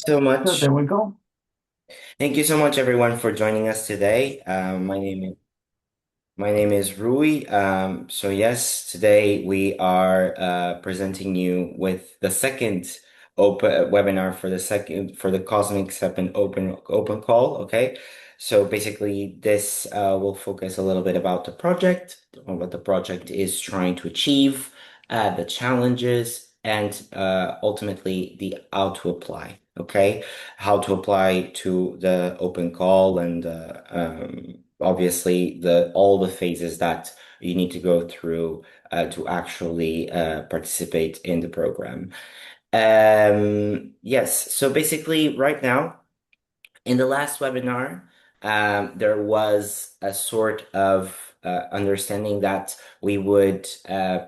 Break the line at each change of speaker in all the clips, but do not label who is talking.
So
So
much.
there we go.
Thank you so much, everyone, for joining us today. My name is Rui. So yes, today we are presenting you with the second open webinar for the Cosmic Step open call. Okay, so basically this will focus a little bit about the project, on what the project is trying to achieve, the challenges, and ultimately the how to apply. Okay, how to apply to the open call and obviously the all the phases that you need to go through to actually participate in the program. Yes, so basically right now in the last webinar, there was a sort of understanding that we would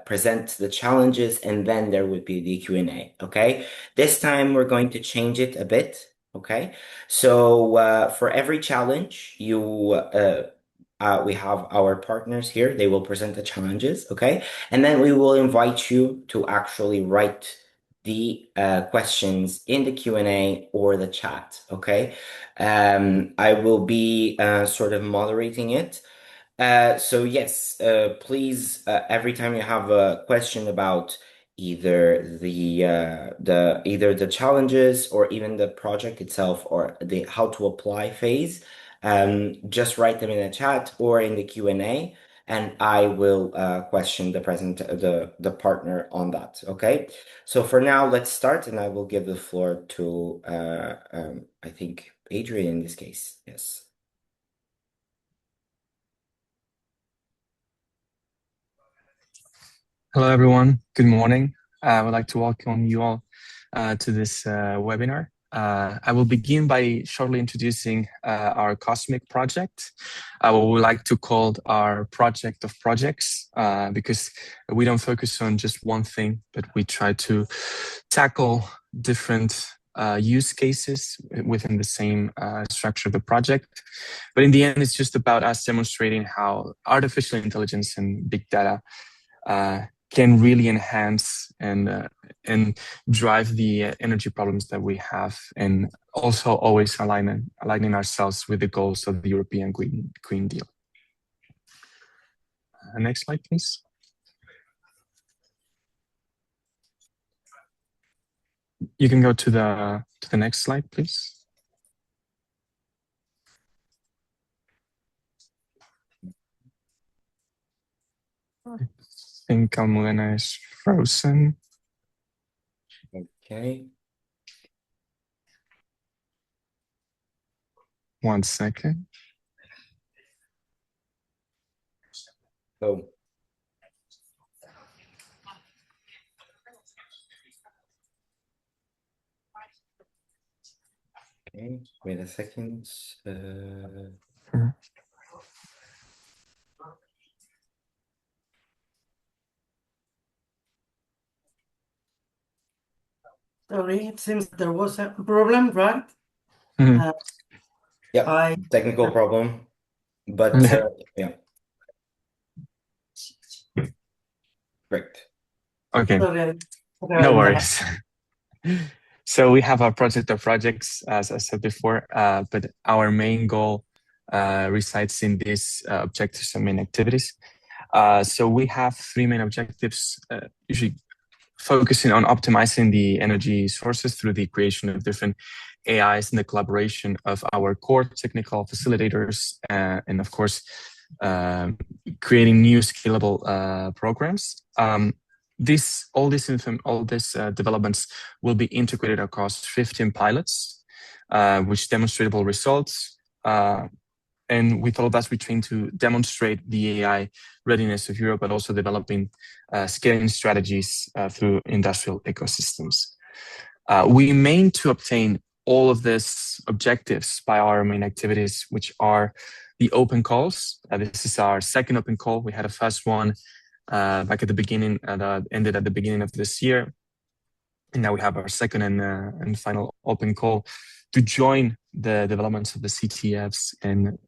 present the challenges and then there would be the Q&A. Okay. This time we're going to change it a bit. Okay. So for every challenge, we have our partners here. They will present the challenges. Okay. And then we will invite you to actually write the questions in the Q&A or the chat. Okay. I will be sort of moderating it. So yes, please, every time you have a question about either the challenges or even the project itself or the how to apply phase, just write them in the chat or in the Q&A, and I will question the partner on that. Okay. So for now, let's start, and I will give the floor to I think Adrian in this case. Yes.
Hello, everyone. Good morning. I would like to welcome you all to this webinar. I will begin by shortly introducing our Cosmic project, what we like to call our project of projects, because we don't focus on just one thing, but we try to tackle different use cases within the same structure of the project. But in the end, it's just about us demonstrating how artificial intelligence and big data can really enhance and drive the energy problems that we have, and also always aligning ourselves with the goals of the European Green Deal. Next slide, please. You can go to the next slide, please. I think Almudena is frozen.
Okay.
1 second.
So okay, wait a second.
Sorry, it seems there was a problem, right?
Mhm.
Yeah,
I
technical problem, but yeah, great.
Okay,
sorry.
no worries. So we have our project of projects, as I said before, but our main goal resides in these objectives and main activities. So we have three main objectives, usually focusing on optimizing the energy sources through the creation of different AIs and the collaboration of our core technical facilitators, and of course, creating new scalable programs. All these developments will be integrated across 15 pilots, which demonstrable results. And with all of that, we train to demonstrate the AI readiness of Europe, but also developing scaling strategies through industrial ecosystems. We aim to obtain all of these objectives by our main activities, which are the open calls. This is our second open call. We had a first one back at the beginning, ended at the beginning of this year. And now we have our second and final open call to join the developments of the CTFs and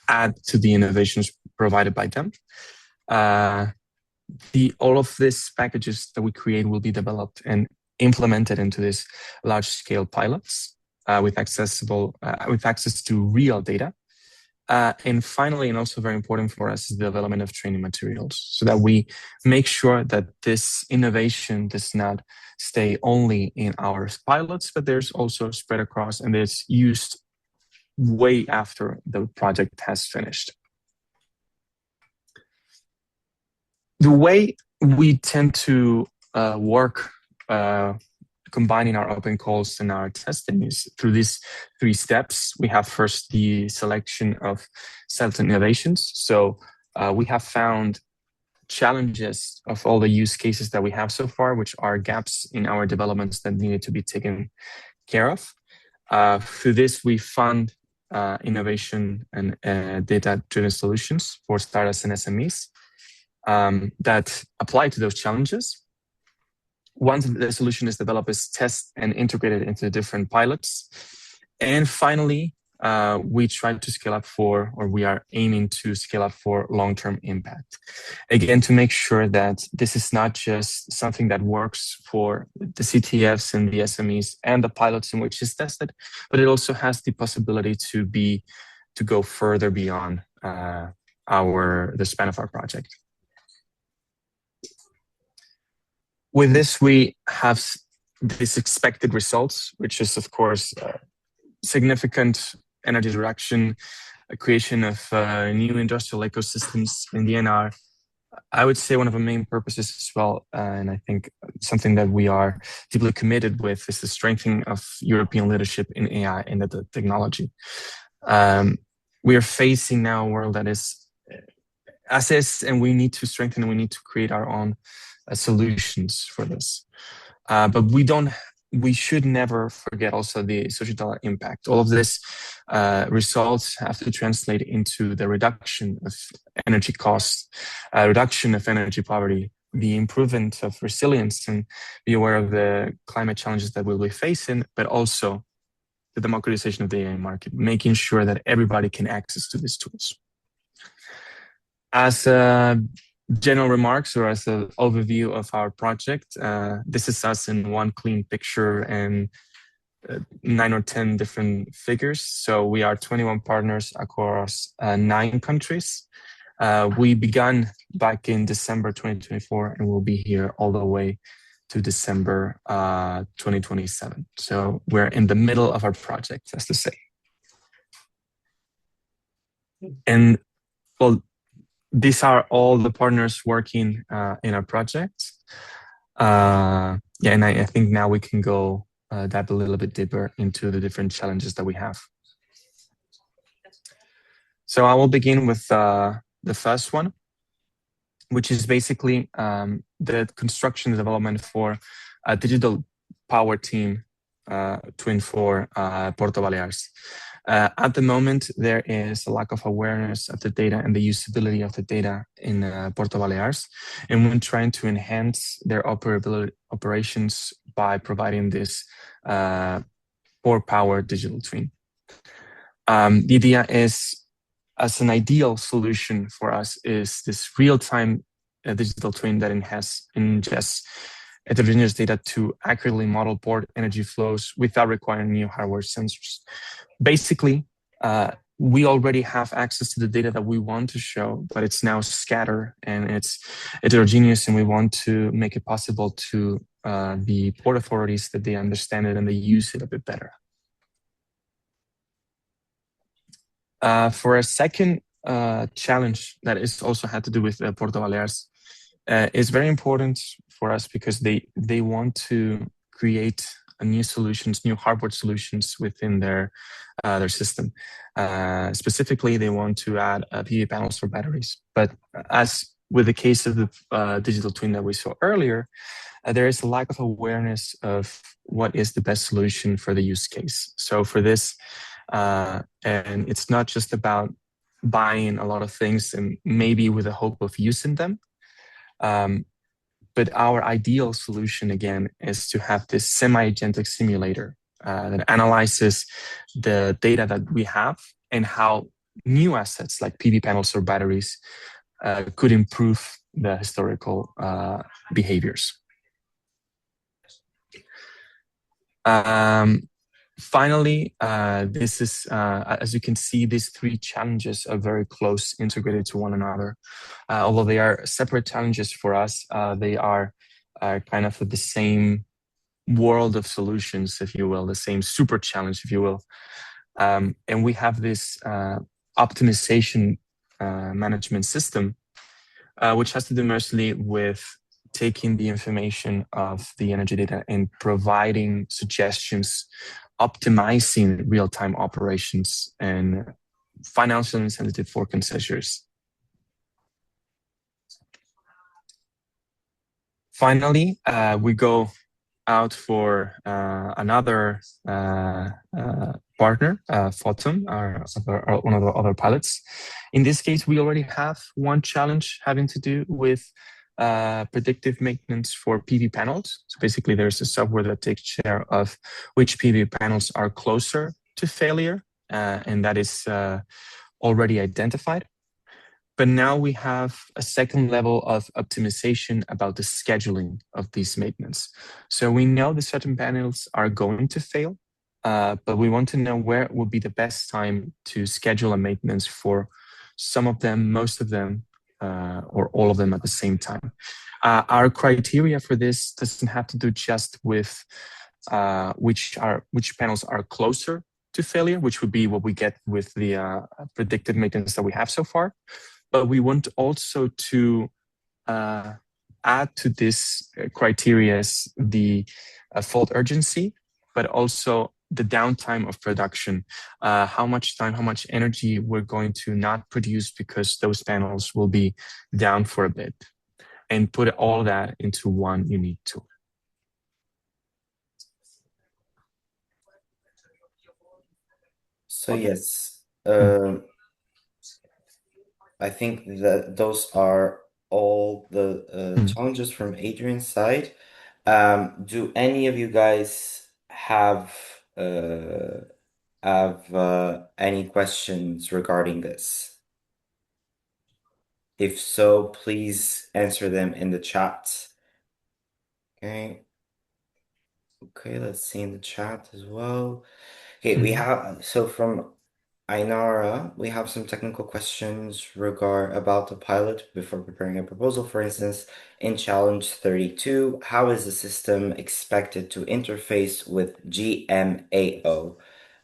add to the innovations provided by them. All of these packages that we create will be developed and implemented into these large-scale pilots with access to real data. And finally, and also very important for us, is the development of training materials, so that we make sure that this innovation does not stay only in our pilots, but there's also spread across and it's used way after the project has finished. The way we tend to work combining our open calls and our testing is through these 3 steps. We have first the selection of certain innovations. So we have found challenges of all the use cases that we have so far, which are gaps in our developments that needed to be taken care of. Through this, we fund innovation and data-driven solutions for startups and SMEs that apply to those challenges. Once the solution is developed, is tested and integrated into different pilots. And finally, we try to scale up for, or we are aiming to scale up for long-term impact. Again, to make sure that this is not just something that works for the CTFs and the SMEs and the pilots in which it's tested, but it also has the possibility to go further beyond the span of our project. With this, we have these expected results, which is, of course, significant energy reduction, a creation of new industrial ecosystems in the NR. I would say one of the main purposes as well, and I think something that we are deeply committed with, is the strengthening of European leadership in AI and the technology. We are facing now a world that is as is, and we need to strengthen and we need to create our own solutions for this. But we should never forget also the societal impact. All of this results have to translate into the reduction of energy costs, reduction of energy poverty, the improvement of resilience, and be aware of the climate challenges that we'll be facing, but also the democratization of the AI market, making sure that everybody can access to these tools. As general remarks or as an overview of our project, this is us in one clean picture and 9 or 10 different figures. So we are 21 partners across 9 countries. We began back in December 2024 and we'll be here all the way to December 2027. So we're in the middle of our project, as to say. And well, these are all the partners working in our project. And I think now we can go dive a little bit deeper into the different challenges that we have. So I will begin with the first one, which is basically the construction and development for a digital power team twin for Porto Baleares. At the moment, there is a lack of awareness of the data and the usability of the data in Porto Baleares, and we're trying to enhance their operations by providing this for power digital twin. The idea is, as an ideal solution for us, is this real-time digital twin that ingests heterogeneous data to accurately model port energy flows without requiring new hardware sensors. Basically, we already have access to the data that we want to show, but it's now scattered and it's heterogeneous, and we want to make it possible to the port authorities that they understand it and they use it a bit better. For a second challenge that is also had to do with Porto Baleares, is very important for us because they want to create new solutions, new hardware solutions within their system. Specifically, they want to add PV panels for batteries. But as with the case of the digital twin that we saw earlier, there is a lack of awareness of what is the best solution for the use case. So for this, and it's not just about buying a lot of things and maybe with the hope of using them, but our ideal solution, again, is to have this semi-agentic simulator that analyzes the data that we have and how new assets like PV panels or batteries could improve the historical behaviors. Um, Finally, this is, as you can see, these three challenges are very close integrated to one another. Although they are separate challenges for us, they are kind of the same world of solutions, if you will, the same super challenge, if you will. And we have this optimization management system, which has to do mostly with taking the information of the energy data and providing suggestions, optimizing real-time operations and financial incentive forecast measures. Finally, we go out for another partner, Photon, one of the other pilots. In this case, we already have one challenge having to do with predictive maintenance for PV panels. So basically, there's a software that takes care of which PV panels are closer to failure, and that is already identified. But now we have a second level of optimization about the scheduling of these maintenance. So we know the certain panels are going to fail, but we want to know where would be the best time to schedule a maintenance for some of them, most of them, or all of them at the same time. Our criteria for this doesn't have to do just with which panels are closer to failure, which would be what we get with the predicted maintenance that we have so far. But we want also to add to this criteria the fault urgency, but also the downtime of production. How much time, how much energy we're going to not produce because those panels will be down for a bit, and put all that into one unique tool.
So yes, I think that those are all the challenges from Adrian's side. Do any of you guys have any questions regarding this? If so, please answer them in the chat. Okay. Okay, let's see in the chat as well. Okay, we have so from Ainara, we have some technical questions about the pilot before preparing a proposal. For instance, in challenge 32, how is the system expected to interface with GMAO?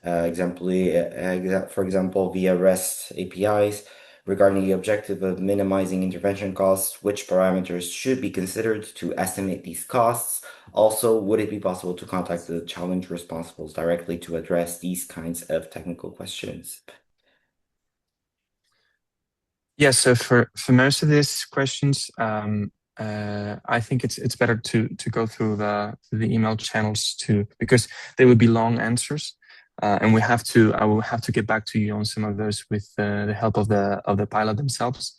For example, via REST APIs. Regarding the objective of minimizing intervention costs, which parameters should be considered to estimate these costs? Also, would it be possible to contact the challenge responsibles directly to address these kinds of technical questions?
Yeah, so for most of these questions, I think it's better to go through the email channels because they would be long answers, and I will have to get back to you on some of those with the help of the pilot themselves.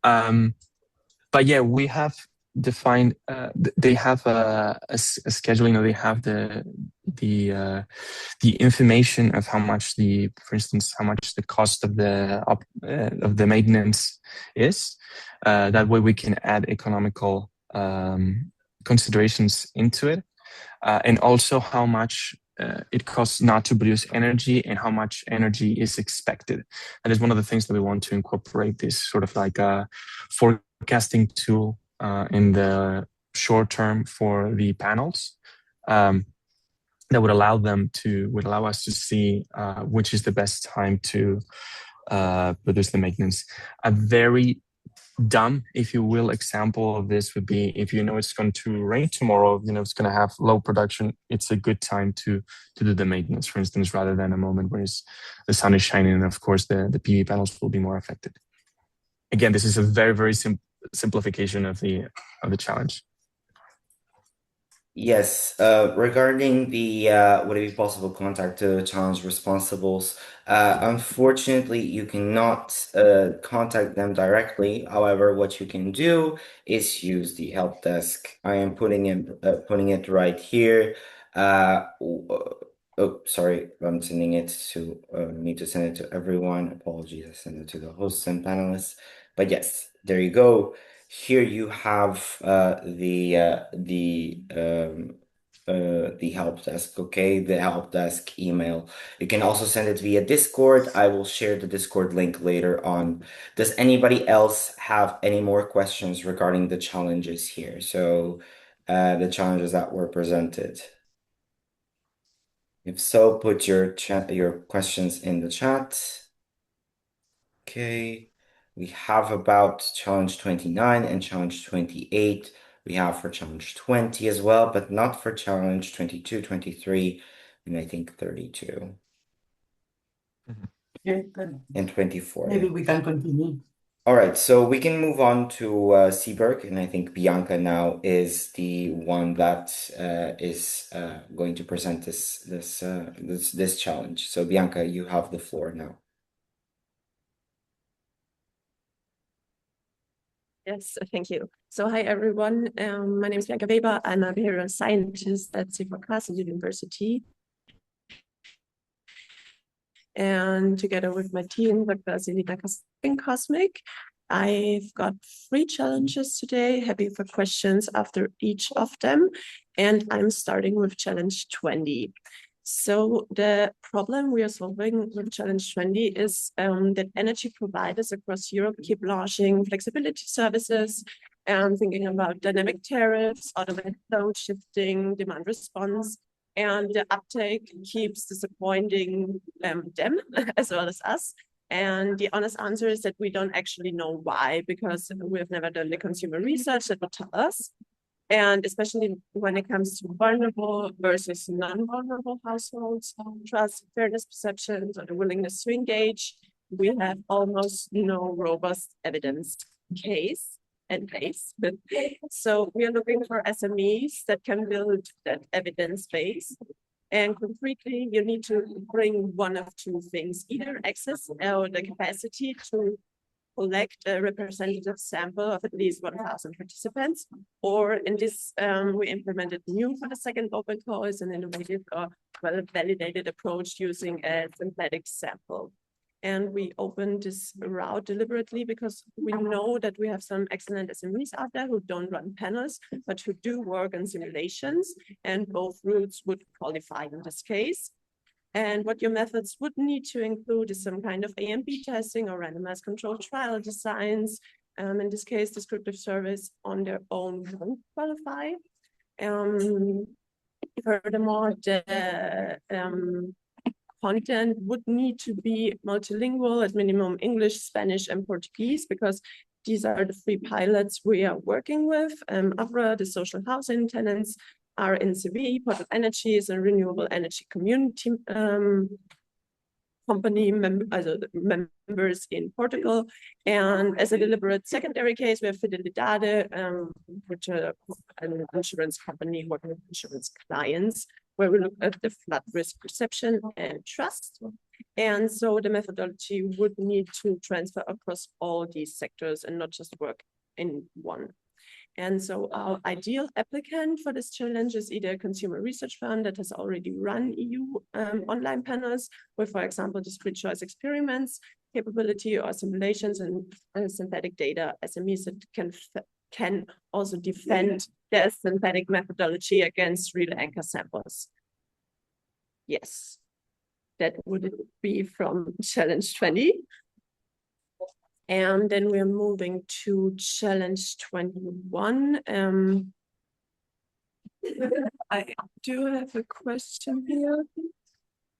But yeah, we have defined. They have a scheduling, or they have the information of how much for instance, how much the cost of the maintenance is. That way, we can add economical considerations into it, and also how much it costs not to produce energy and how much energy is expected. That is one of the things that we want to incorporate, this sort of like a forecasting tool in the short term for the panels. That would allow us to see which is the best time to produce the maintenance. A very dumb, if you will, example of this would be if you know it's going to rain tomorrow, it's going to have low production. It's a good time to do the maintenance, for instance, rather than a moment where the sun is shining, and of course the PV panels will be more affected. Again, this is a very, very simplification of the challenge.
Yes, regarding would it be possible to contact the challenge responsibles? Unfortunately, you cannot contact them directly. However, what you can do is use the help desk. I am putting it right here. Oh, sorry, I'm sending it to need to send it to everyone. Apologies, I sent it to the hosts and panelists. But yes, there you go. Here you have the help desk, okay? The help desk email. You can also send it via Discord. I will share the Discord link later on. Does anybody else have any more questions regarding the challenges here? So, the challenges that were presented. If so, put your questions in the chat. Okay. We have about challenge 29 and challenge 28. We have for challenge 20 as well, but not for challenge 22, 23, and I think 32
Yeah, good.
and 24.
Maybe
Yeah.
we can continue.
All right, so we can move on to Seaberg, and I think Bianca now is the one that is going to present this challenge. So Bianca, you have the floor now.
Yes, thank you. So hi, everyone. My name is Bianca Weber. I'm a behavioral scientist at Portugal University. And together with my team, Dr. Selina Cosmic, I've got 3 challenges today. Happy for questions after each of them. And I'm starting with challenge 20. So the problem we are solving with challenge 20 is that energy providers across Europe keep launching flexibility services and thinking about dynamic tariffs, automated load shifting, demand response, and the uptake keeps disappointing them as well as us. And the honest answer is that we don't actually know why, because we've never done the consumer research that would tell us. And especially when it comes to vulnerable versus non-vulnerable households, trust, fairness perceptions, or the willingness to engage, we have almost no robust evidence case and base. So we are looking for SMEs that can build that evidence base. And concretely, you need to bring one of 2 things, either access or the capacity to collect a representative sample of at least 1,000 participants, or in this, we implemented new for the second open call is an innovative or well-validated approach using a synthetic sample. And we opened this route deliberately because we know that we have some excellent SMEs out there who don't run panels, but who do work on simulations, and both routes would qualify in this case. And what your methods would need to include is some kind of A/B testing or randomized controlled trial designs. In this case, descriptive surveys on their own won't qualify. Furthermore, the content would need to be multilingual, at minimum English, Spanish, and Portuguese, because these are the 3 pilots we are working with. AVRA, the social housing tenants, are in CV, Portugal Energy is a renewable energy community company members in Portugal. And as a deliberate secondary case, we have Fidelidade, which is an insurance company working with insurance clients, where we look at the flood risk perception and trust. And so the methodology would need to transfer across all these sectors and not just work in one. And so our ideal applicant for this challenge is either a consumer research firm that has already run EU online panels with, for example, discrete choice experiments, capability or simulations and synthetic data SMEs that can also defend their synthetic methodology against real anchor samples. Yes, that would be from challenge 20. And then we're moving to challenge 21. I do have a question here.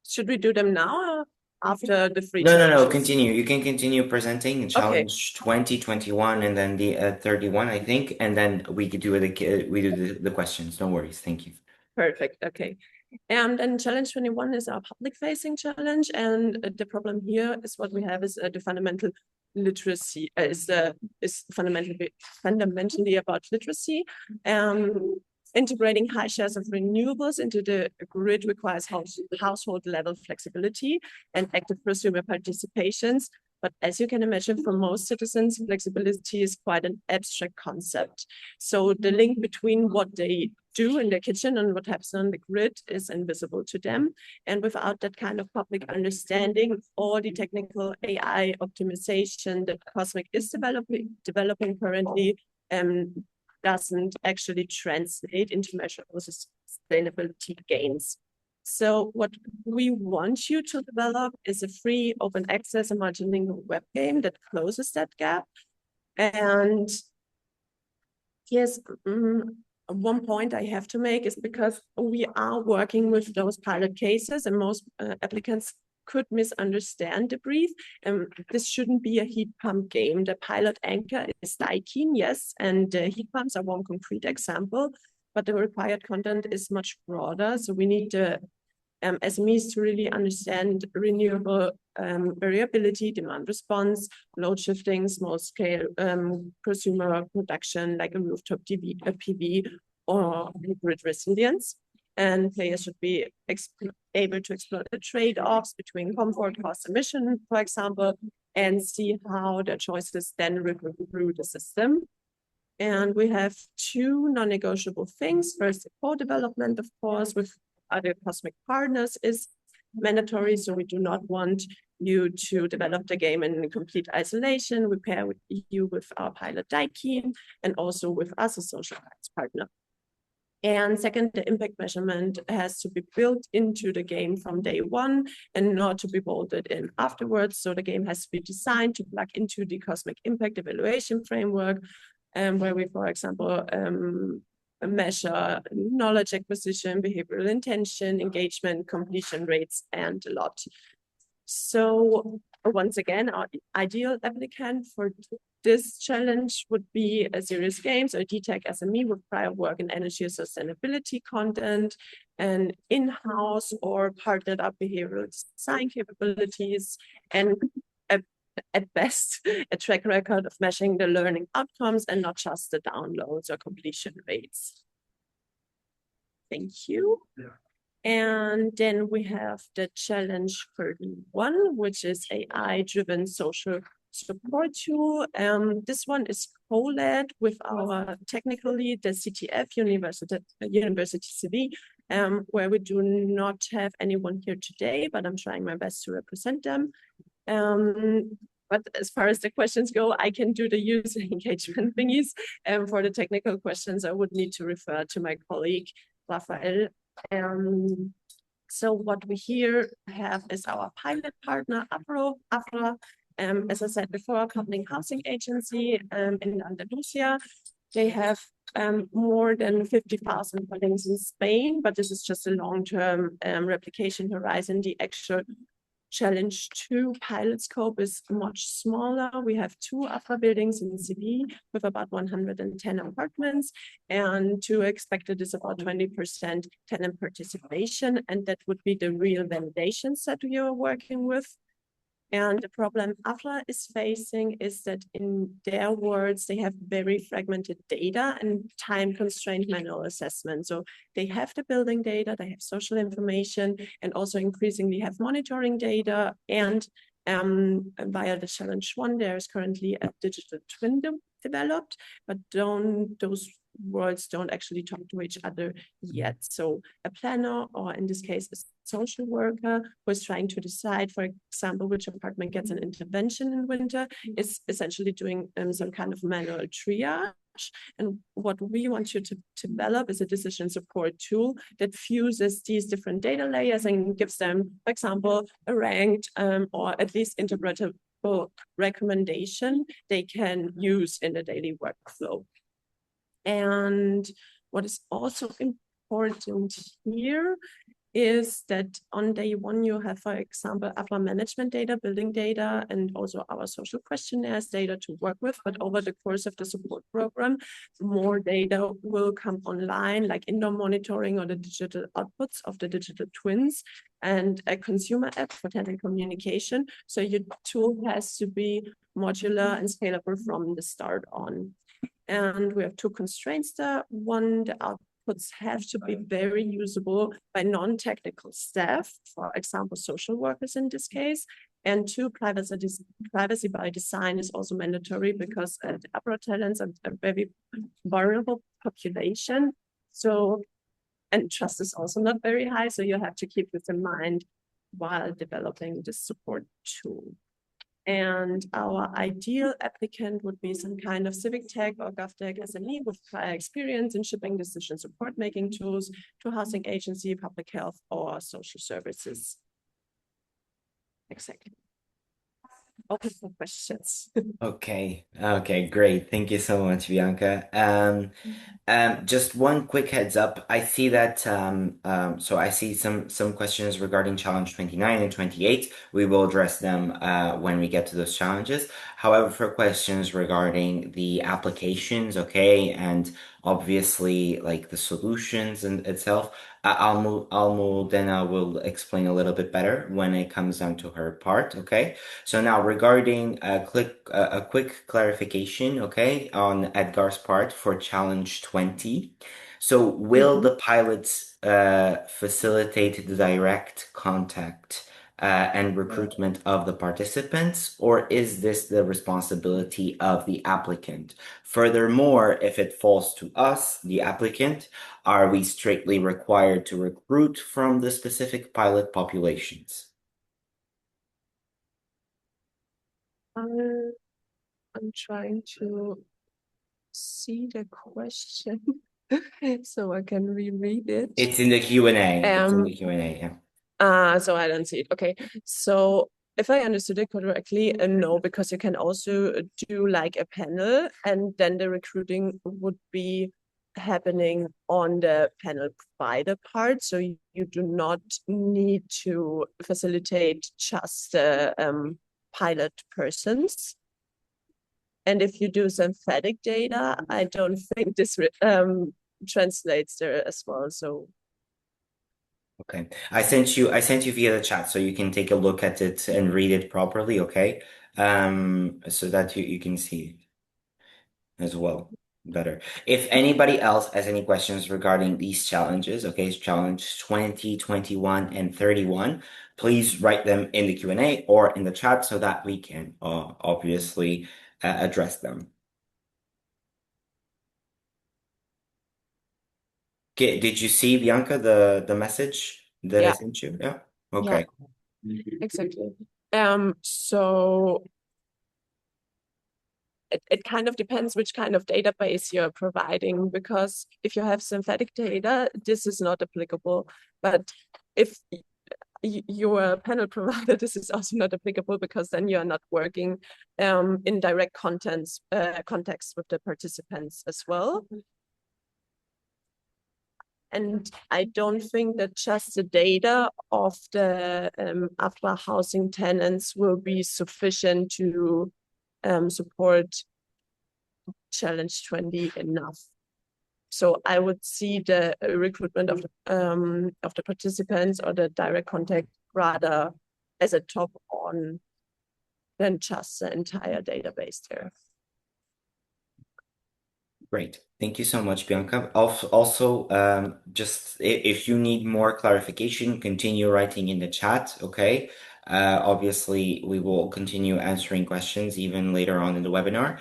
Should we do them now or after the 3 challenges?
No, continue. You can continue presenting challenge 20, 21, and then the 31, I think, and then we could do it. We do the questions. No worries. Thank you.
Perfect. Okay. And then challenge 21 is our public-facing challenge, and the problem here is what we have is the fundamental literacy is fundamentally about literacy. Integrating high shares of renewables into the grid requires household level flexibility and active consumer participations. But as you can imagine, for most citizens, flexibility is quite an abstract concept. So the link between what they do in their kitchen and what happens on the grid is invisible to them. And without that kind of public understanding, all the technical AI optimization that Cosmic is developing currently doesn't actually translate into sustainability gains. So what we want you to develop is a free open access and multilingual web game that closes that gap. And here's one point I have to make is because we are working with those pilot cases and most applicants could misunderstand the brief. This shouldn't be a heat pump game. The pilot anchor is Daikin, yes, and heat pumps are one concrete example, but the required content is much broader. So we need the SMEs to really understand renewable variability, demand response, load shifting, small scale prosumer production like a rooftop PV or grid resilience. And players should be able to explore the trade-offs between comfort, cost, emission, for example, and see how their choices then ripple through the system. And we have two non-negotiable things. First, the co-development, of course, with other cosmic partners is mandatory. So we do not want you to develop the game in complete isolation. We pair you with our pilot Daikin and also with us, a social rights partner. And second, the impact measurement has to be built into the game from day one and not to be bolted in afterwards. So the game has to be designed to plug into the cosmic impact evaluation framework, where we, for example, measure knowledge acquisition, behavioral intention, engagement, completion rates, and a lot. So once again, our ideal applicant for this challenge would be a serious games or DTech SME with prior work in energy and sustainability content and in-house or partnered up behavioral design capabilities, and at best a track record of measuring the learning outcomes and not just the downloads or completion rates. Thank you. Yeah. And then we have the challenge 31, which is AI-driven social support tool. This one is co-led with our technical lead, the CTF, University CV, where we do not have anyone here today, but I'm trying my best to represent them. But as far as the questions go, I can do the user engagement thingies. For the technical questions, I would need to refer to my colleague, Raphael. So what we here have is our pilot partner, AFRA. As I said before, a public housing agency in Andalusia. They have more than 50,000 buildings in Spain, but this is just a long-term replication horizon. The actual challenge 2 pilot scope is much smaller. We have 2 AFRA buildings in Seville with about 110 apartments, and 2 expected is about 20% tenant participation, and that would be the real validation set we are working with. And the problem AFRA is facing is that in their words, they have very fragmented data and time-constrained manual assessment. So they have the building data, they have social information, and also increasingly have monitoring data. And via the challenge 1, there is currently a digital twin developed, but those worlds don't actually talk to each other yet. So a planner, or in this case, a social worker who is trying to decide, for example, which apartment gets an intervention in winter, is essentially doing some kind of manual triage. And what we want you to develop is a decision support tool that fuses these different data layers and gives them, for example, a ranked or at least interpretable recommendation they can use in the daily workflow. And what is also important here is that on day 1, you have, for example, AFRA management data, building data, and also our social questionnaires data to work with. But over the course of the support program, more data will come online, like indoor monitoring or the digital outputs of the digital twins and a consumer app for tenant communication. So your tool has to be modular and scalable from the start on. And we have 2 constraints there. One, the outputs have to be very usable by non-technical staff, for example, social workers in this case. And 2, privacy by design is also mandatory because the APRA talents are a very vulnerable population. So, and trust is also not very high. So you have to keep this in mind while developing this support tool. And our ideal applicant would be some kind of civic tech or GovTech SME with prior experience in shipping decision support making tools to housing agency, public health, or social services. Exactly. Open for questions.
Okay. Okay, great. Thank you so much, Bianca. Just one quick heads up. I see that so I see some questions regarding challenge 29 and 28. We will address them when we get to those challenges. However, for questions regarding the applications, okay, and obviously like the solutions and itself, then I will explain a little bit better when it comes down to her part, okay? So now regarding a quick clarification, okay, on Edgar's part for challenge 20. So will the pilots facilitate the direct contact and recruitment of the participants, or is this the responsibility of the applicant? Furthermore, if it falls to us, the applicant, are we strictly required to recruit from the specific pilot populations?
I'm trying to see the question so I can reread it.
It's in the Q&A. It's in the Q&A, yeah.
So I don't see it. Okay. So if I understood it correctly, no, because you can also do like a panel and then the recruiting would be happening on the panel provider part. So you do not need to facilitate just the pilot persons. And if you do synthetic data, I don't think this translates there as well. So
Okay. I sent you via the chat so you can take a look at it and read it properly, okay? So that you can see as well better. If anybody else has any questions regarding these challenges, okay, it's challenge 20, 21, and 31, please write them in the Q&A or in the chat so that we can obviously address them. Okay, did you see, Bianca, the message that I sent you? Yeah. Okay.
Yeah, exactly. So it kind of depends which kind of database you're providing, because if you have synthetic data, this is not applicable. But if you're a panel provider, this is also not applicable, because then you are not working in direct context with the participants as well. And I don't think that just the data of the AFRA housing tenants will be sufficient to support challenge 20 enough. So I would see the recruitment of the participants or the direct contact rather as a top on than just the entire database there.
Great. Thank you so much, Bianca. Also, just if you need more clarification, continue writing in the chat, okay? Obviously, we will continue answering questions even later on in the webinar.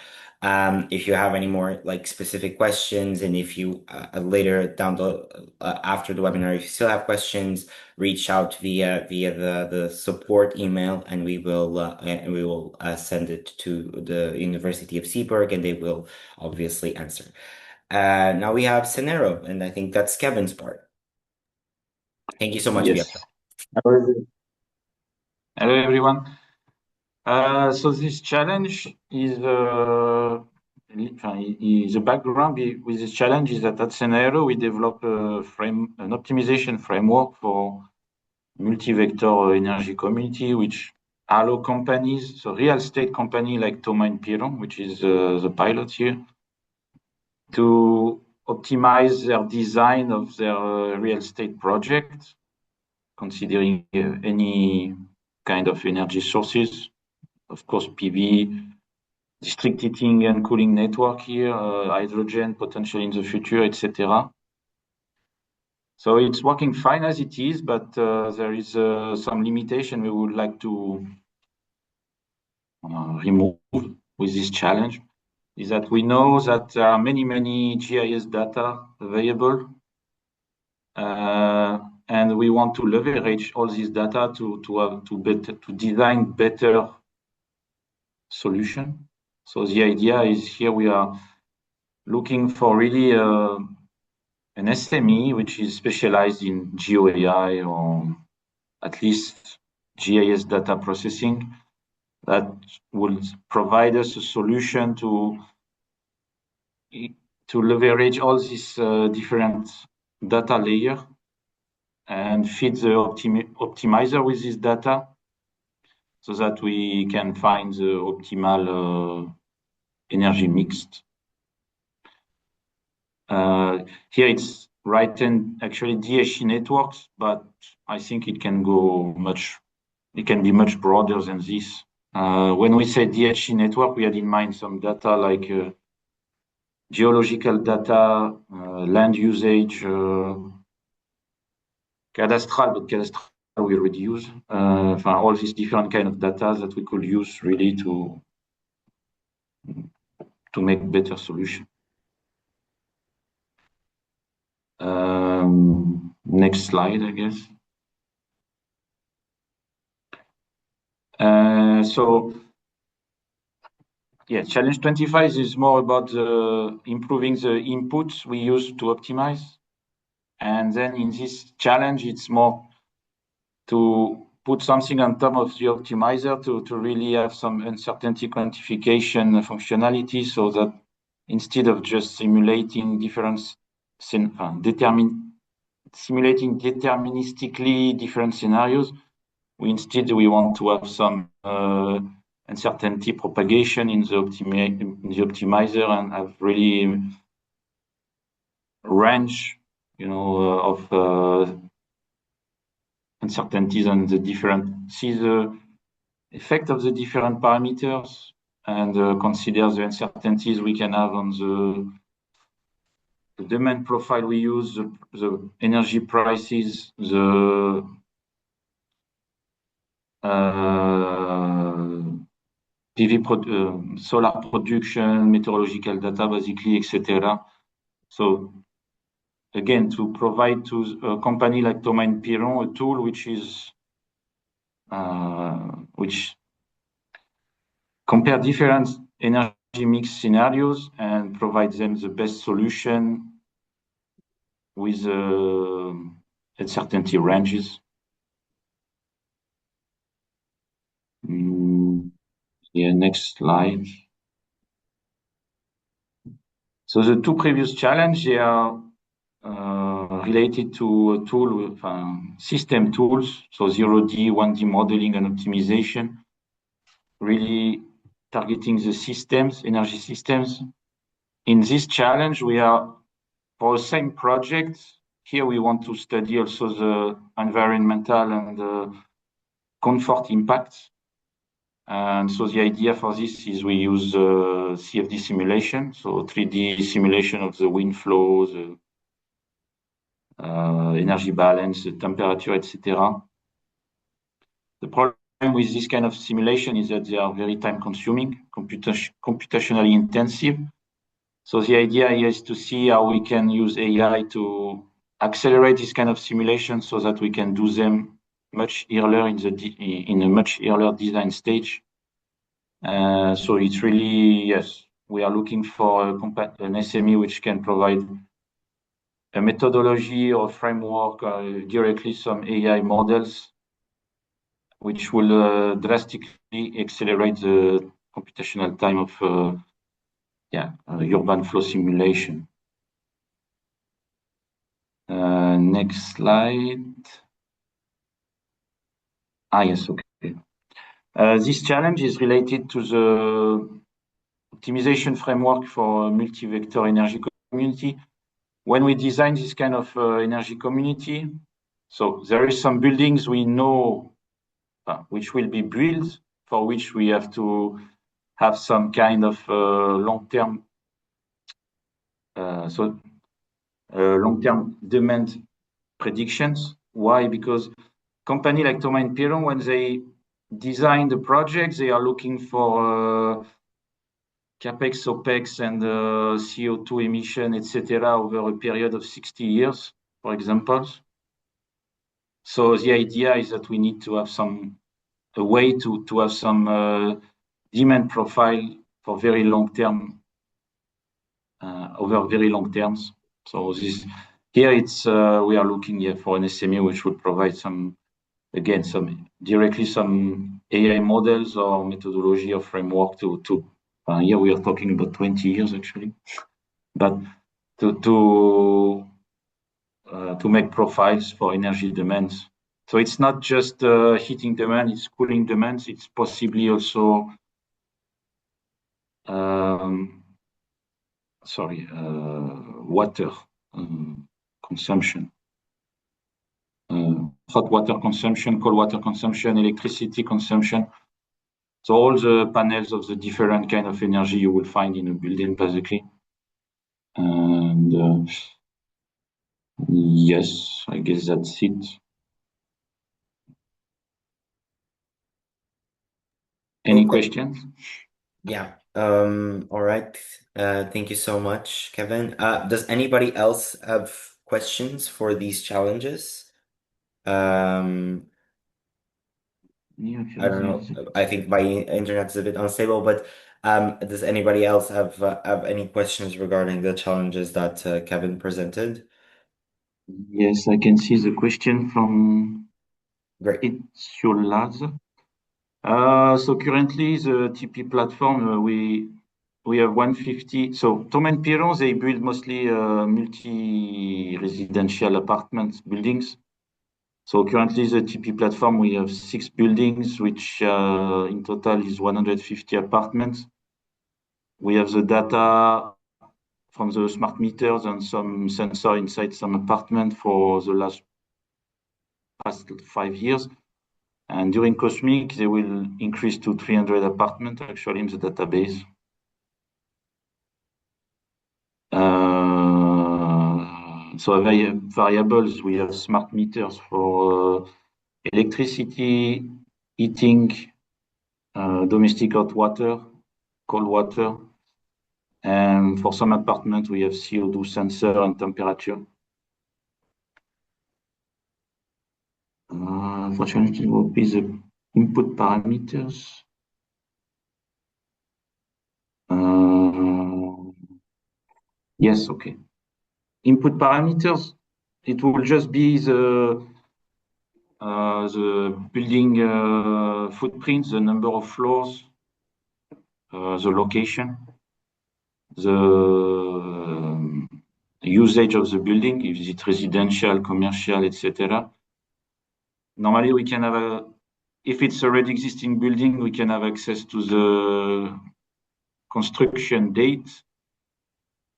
If you have any more like specific questions, and if you later down the after the webinar, if you still have questions, reach out via the support email, and we will send it to the University of Seaburg, and they will obviously answer. Now we have Cenero, and I think that's Kevin's part. Thank you so much,
Yes.
Bianca.
Hello, everyone. So this challenge is the background with this challenge is that at Cenero we develop an optimization framework for multi-vector energy community, which allow companies, so real estate company like Thomas and Piron, which is the pilot here, to optimize their design of their real estate project, considering any kind of energy sources, of course, PV, district heating and cooling network here, hydrogen potentially in the future, etc. So it's working fine as it is, but there is some limitation we would like to remove with this challenge, is that we know that there are many GIS data available, and we want to leverage all this data to design better solution. So the idea is here we are looking for really an SME which is specialized in GeoAI or at least GIS data processing that will provide us a solution to leverage all these different data layer and feed the optimizer with this data so that we can find the optimal energy mixed. Here it's written actually DHE networks, but I think it can be much broader than this. When we say DHE network, we had in mind some data like geological data, land usage, cadastral, but cadastral we already use. All these different kind of data that we could use really to make better solution. Next slide, I guess. Challenge 25 is more about improving the inputs we use to optimize. And then in this challenge, it's more to put something on top of the optimizer to really have some uncertainty quantification functionality so that instead of just simulating simulating deterministically different scenarios, we want to have some uncertainty propagation in the optimizer and have really range, of uncertainties on see the effect of the different parameters and consider the uncertainties we can have on the demand profile we use, the energy prices, the PV solar production, meteorological data, basically, etc. So again, to provide to a company like Thomas & Piron a tool which compare different energy mix scenarios and provide them the best solution with uncertainty ranges. Next slide. So the two previous challenges, they are related to a tool, system tools, so 0D, 1D modeling and optimization, really targeting the systems, energy systems. In this challenge, we are, for the same project, here we want to study also the environmental and the comfort impacts. And so the idea for this is we use CFD simulation, so 3D simulation of the wind flow, the energy balance, the temperature, etc. The problem with this kind of simulation is that they are very time-consuming, computationally intensive. So the idea here is to see how we can use AI to accelerate this kind of simulation so that we can do them much earlier in a much earlier design stage. So it's really, yes, we are looking for an SME which can provide a methodology or framework, directly some AI models, which will drastically accelerate the computational time of urban flow simulation. Next slide. Yes, okay. This challenge is related to the optimization framework for multi-vector energy community. When we design this kind of energy community, so there is some buildings we know which will be built, for which we have to have some kind of long-term long-term demand predictions. Why? Because company like Thomas & Piron, when they design the project, they are looking for capex, opex, and CO2 emission, etc., over a period of 60 years, for example. So the idea is that we need to have a way to have some demand profile for very long term, over very long terms. So here we are looking for an SME which would provide some AI models or methodology or framework here we are talking about 20 years actually, but to make profiles for energy demands. So it's not just heating demand, it's cooling demands. It's possibly also water consumption, hot water consumption, cold water consumption, electricity consumption. So all the panels of the different kind of energy you will find in a building, basically. And yes, I guess that's it. Any
Okay.
questions?
Yeah. All right. Thank you so much, Kevin. Does anybody else have questions for these challenges? I don't know. I think my internet is a bit unstable, but does anybody else have any questions regarding the challenges that Kevin presented?
Yes, I can see the question from
Great.
It's your Laz. So currently the TP platform, we have 150. So Tom and Piron, they build mostly multi-residential apartment buildings. So currently the TP platform, we have 6 buildings, which in total is 150 apartments. We have the data from the smart meters and some sensor inside some apartment for the past 5 years. And during Cosmic, they will increase to 300 apartments actually in the database. So variables, we have smart meters for electricity, heating, domestic hot water, cold water. And for some apartments, we have CO2 sensor and temperature. Unfortunately, what will be the input parameters? Yes, okay. Input parameters, it will just be the building footprint, the number of floors, the location, the usage of the building, if it's residential, commercial, etc. Normally, we can have if it's already existing building, we can have access to the construction date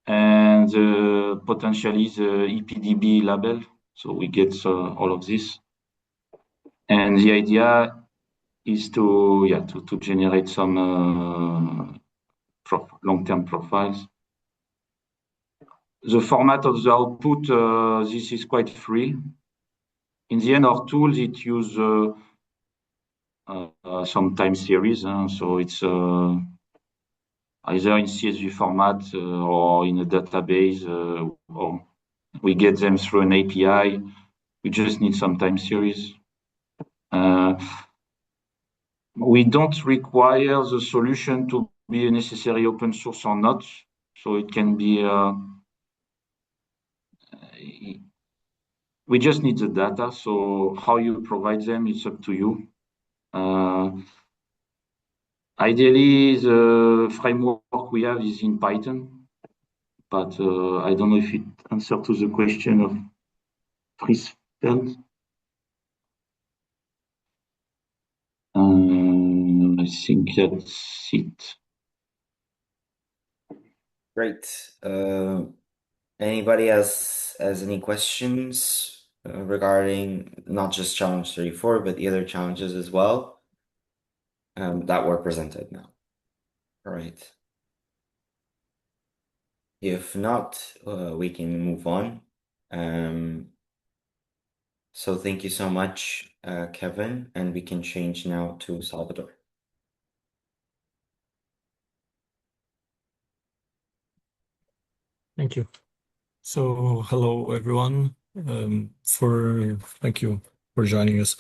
and potentially the EPDB label. So we get all of this. And the idea is to generate some long-term profiles. The format of the output, this is quite free. In the end, our tools, it use some time series. So it's either in CSV format or in a database, or we get them through an API. We just need some time series. We don't require the solution to be a necessary open source or not. So it can be, we just need the data. So how you provide them, it's up to you. Ideally, the framework we have is in Python, but I don't know if it answers to the question of Frisfeld. I think that's it.
Great. Anybody else has any questions regarding not just challenge 34, but the other challenges as well that were presented now? All right. If not, we can move on. So thank you so much, Kevin, and we can change now to Salvador.
Thank you. So hello everyone. Thank you, for joining us.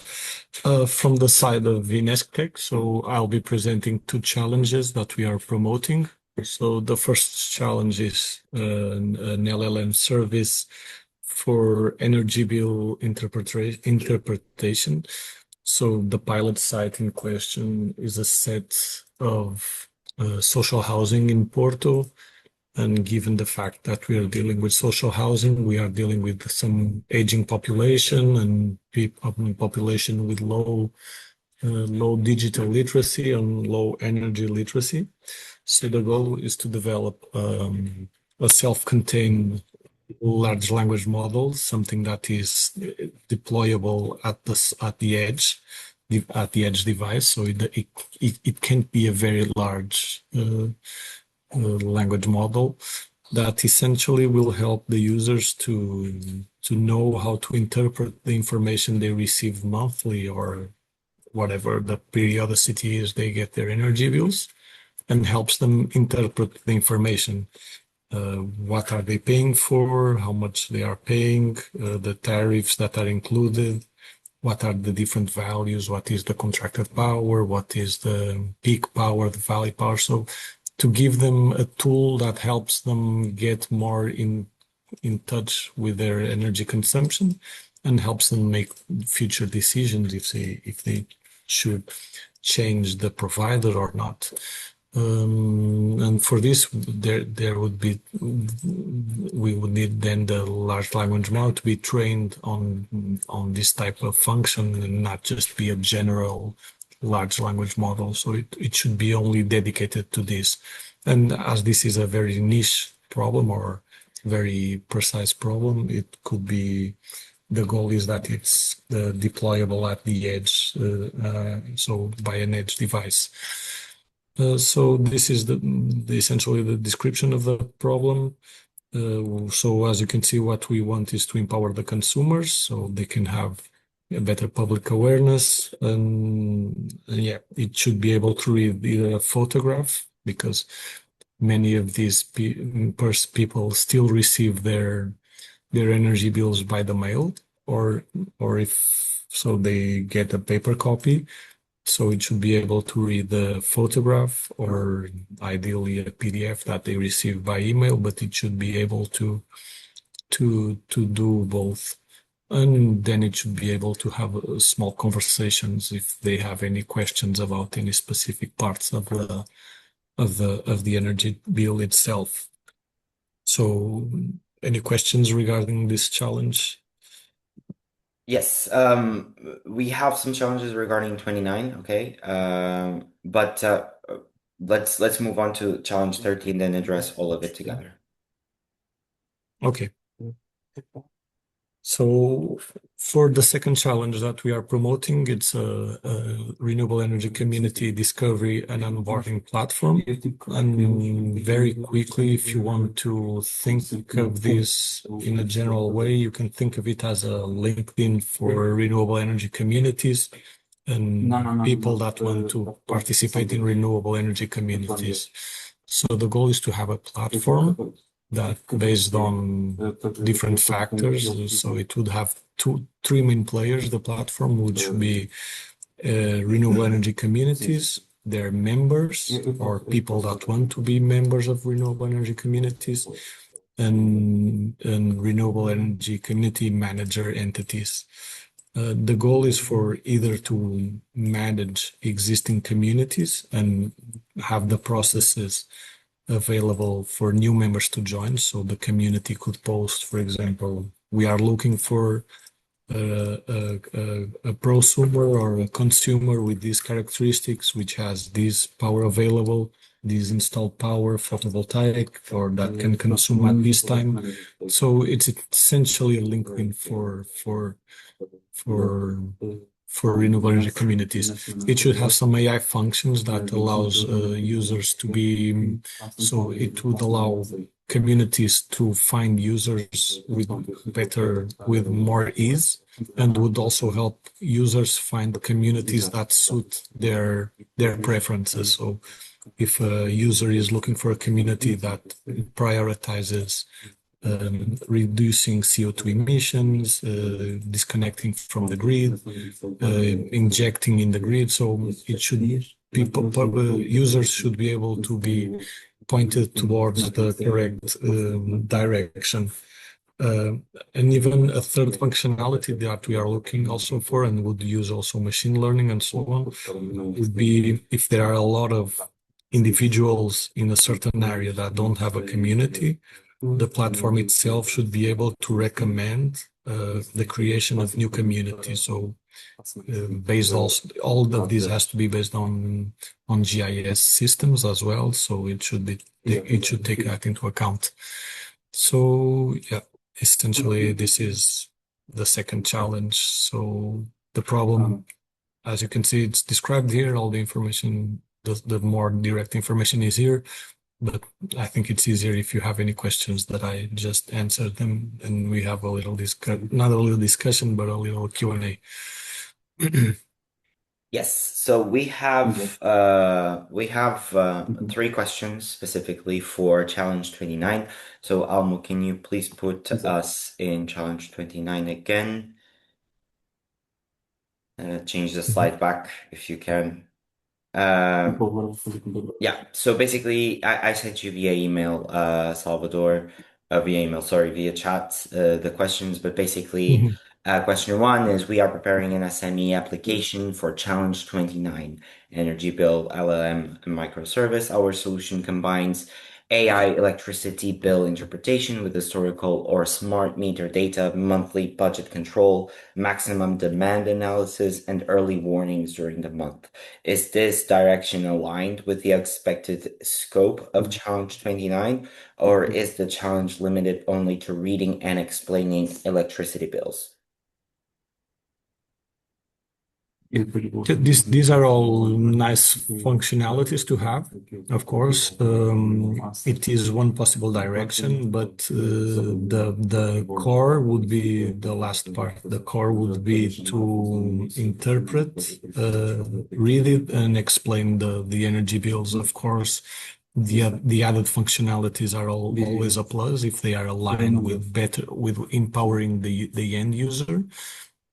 From the side of Vinesktek, so I'll be presenting two challenges that we are promoting. So the first challenge is an LLM service for energy bill interpretation. So the pilot site in question is a set of social housing in Porto. And given the fact that we are dealing with social housing, we are dealing with some aging population and population with low digital literacy and low energy literacy. So the goal is to develop a self-contained large language model, something that is deployable at the edge device. So it can't be a very large language model that essentially will help the users to know how to interpret the information they receive monthly or whatever the periodicity is they get their energy bills, and helps them interpret the information. What are they paying for, how much they are paying, the tariffs that are included, what are the different values, what is the contracted power, what is the peak power, the valley power. So to give them a tool that helps them get more in touch with their energy consumption and helps them make future decisions if they should change the provider or not. And for this, we would need then the large language model to be trained on this type of function and not just be a general large language model. So it should be only dedicated to this. And as this is a very niche problem or very precise problem, it could be, the goal is that it's deployable at the edge, so by an edge device. So this is essentially the description of the problem. So as you can see, what we want is to empower the consumers so they can have a better public awareness, and yeah, it should be able to read either a photograph, because many of these people still receive their energy bills by the mail, or if so they get a paper copy. So it should be able to read the photograph or ideally a PDF that they receive by email, but it should be able to do both. And then it should be able to have small conversations if they have any questions about any specific parts of the energy bill itself. So any questions regarding this challenge?
Yes, we have some challenges regarding 29, okay? But let's move on to challenge 13, then address all of it together.
Okay. So for the second challenge that we are promoting, it's a renewable energy community discovery and onboarding platform. And very quickly, if you want to think of this in a general way, you can think of it as a LinkedIn for renewable energy communities and people that want to participate in renewable energy communities. So the goal is to have a platform that based on different factors. So it would have three main players. The platform would be renewable energy communities, their members or people that want to be members of renewable energy communities, and renewable energy community manager entities. The goal is for either to manage existing communities and have the processes available for new members to join. So the community could post, for example, we are looking for a prosumer or a consumer with these characteristics, which has this power available, this installed power, photovoltaic, or that can consume at this time. So it's essentially a LinkedIn for renewable energy communities. It should have some AI functions that allows users to be, so it would allow communities to find users with more ease, and would also help users find communities that suit their preferences. So if a user is looking for a community that prioritizes reducing CO2 emissions, disconnecting from the grid, injecting in the grid. So it should users should be able to be pointed towards the correct direction. And even a third functionality that we are looking also for and would use also machine learning and so on would be if there are a lot of individuals in a certain area that don't have a community, the platform itself should be able to recommend the creation of new communities. So based also, all of this has to be based on GIS systems as well. So it should take that into account. So yeah, essentially this is the second challenge. So the problem, as you can see, it's described here. All the information, the more direct information is here. But I think it's easier if you have any questions that I just answered them, and we have a little not a little discussion, but a little Q&A.
Yes, so we have 3 questions specifically for challenge 29. So Almo, can you please put us in challenge 29 again? Change the slide back if you can. Yeah, so basically I sent you via email, Salvador, via chat, the questions, but basically question 1 is we are preparing an SME application for challenge 29, energy bill, LLM, and microservice. Our solution combines AI electricity bill interpretation with historical or smart meter data, monthly budget control, maximum demand analysis, and early warnings during the month. Is this direction aligned with the expected scope of challenge 29, or is the challenge limited only to reading and explaining electricity bills?
These are all nice functionalities to have, of course. It is one possible direction, but the core would be the last part. The core would be to interpret, read it, and explain the energy bills. Of course, the added functionalities are always a plus if they are aligned with empowering the end user.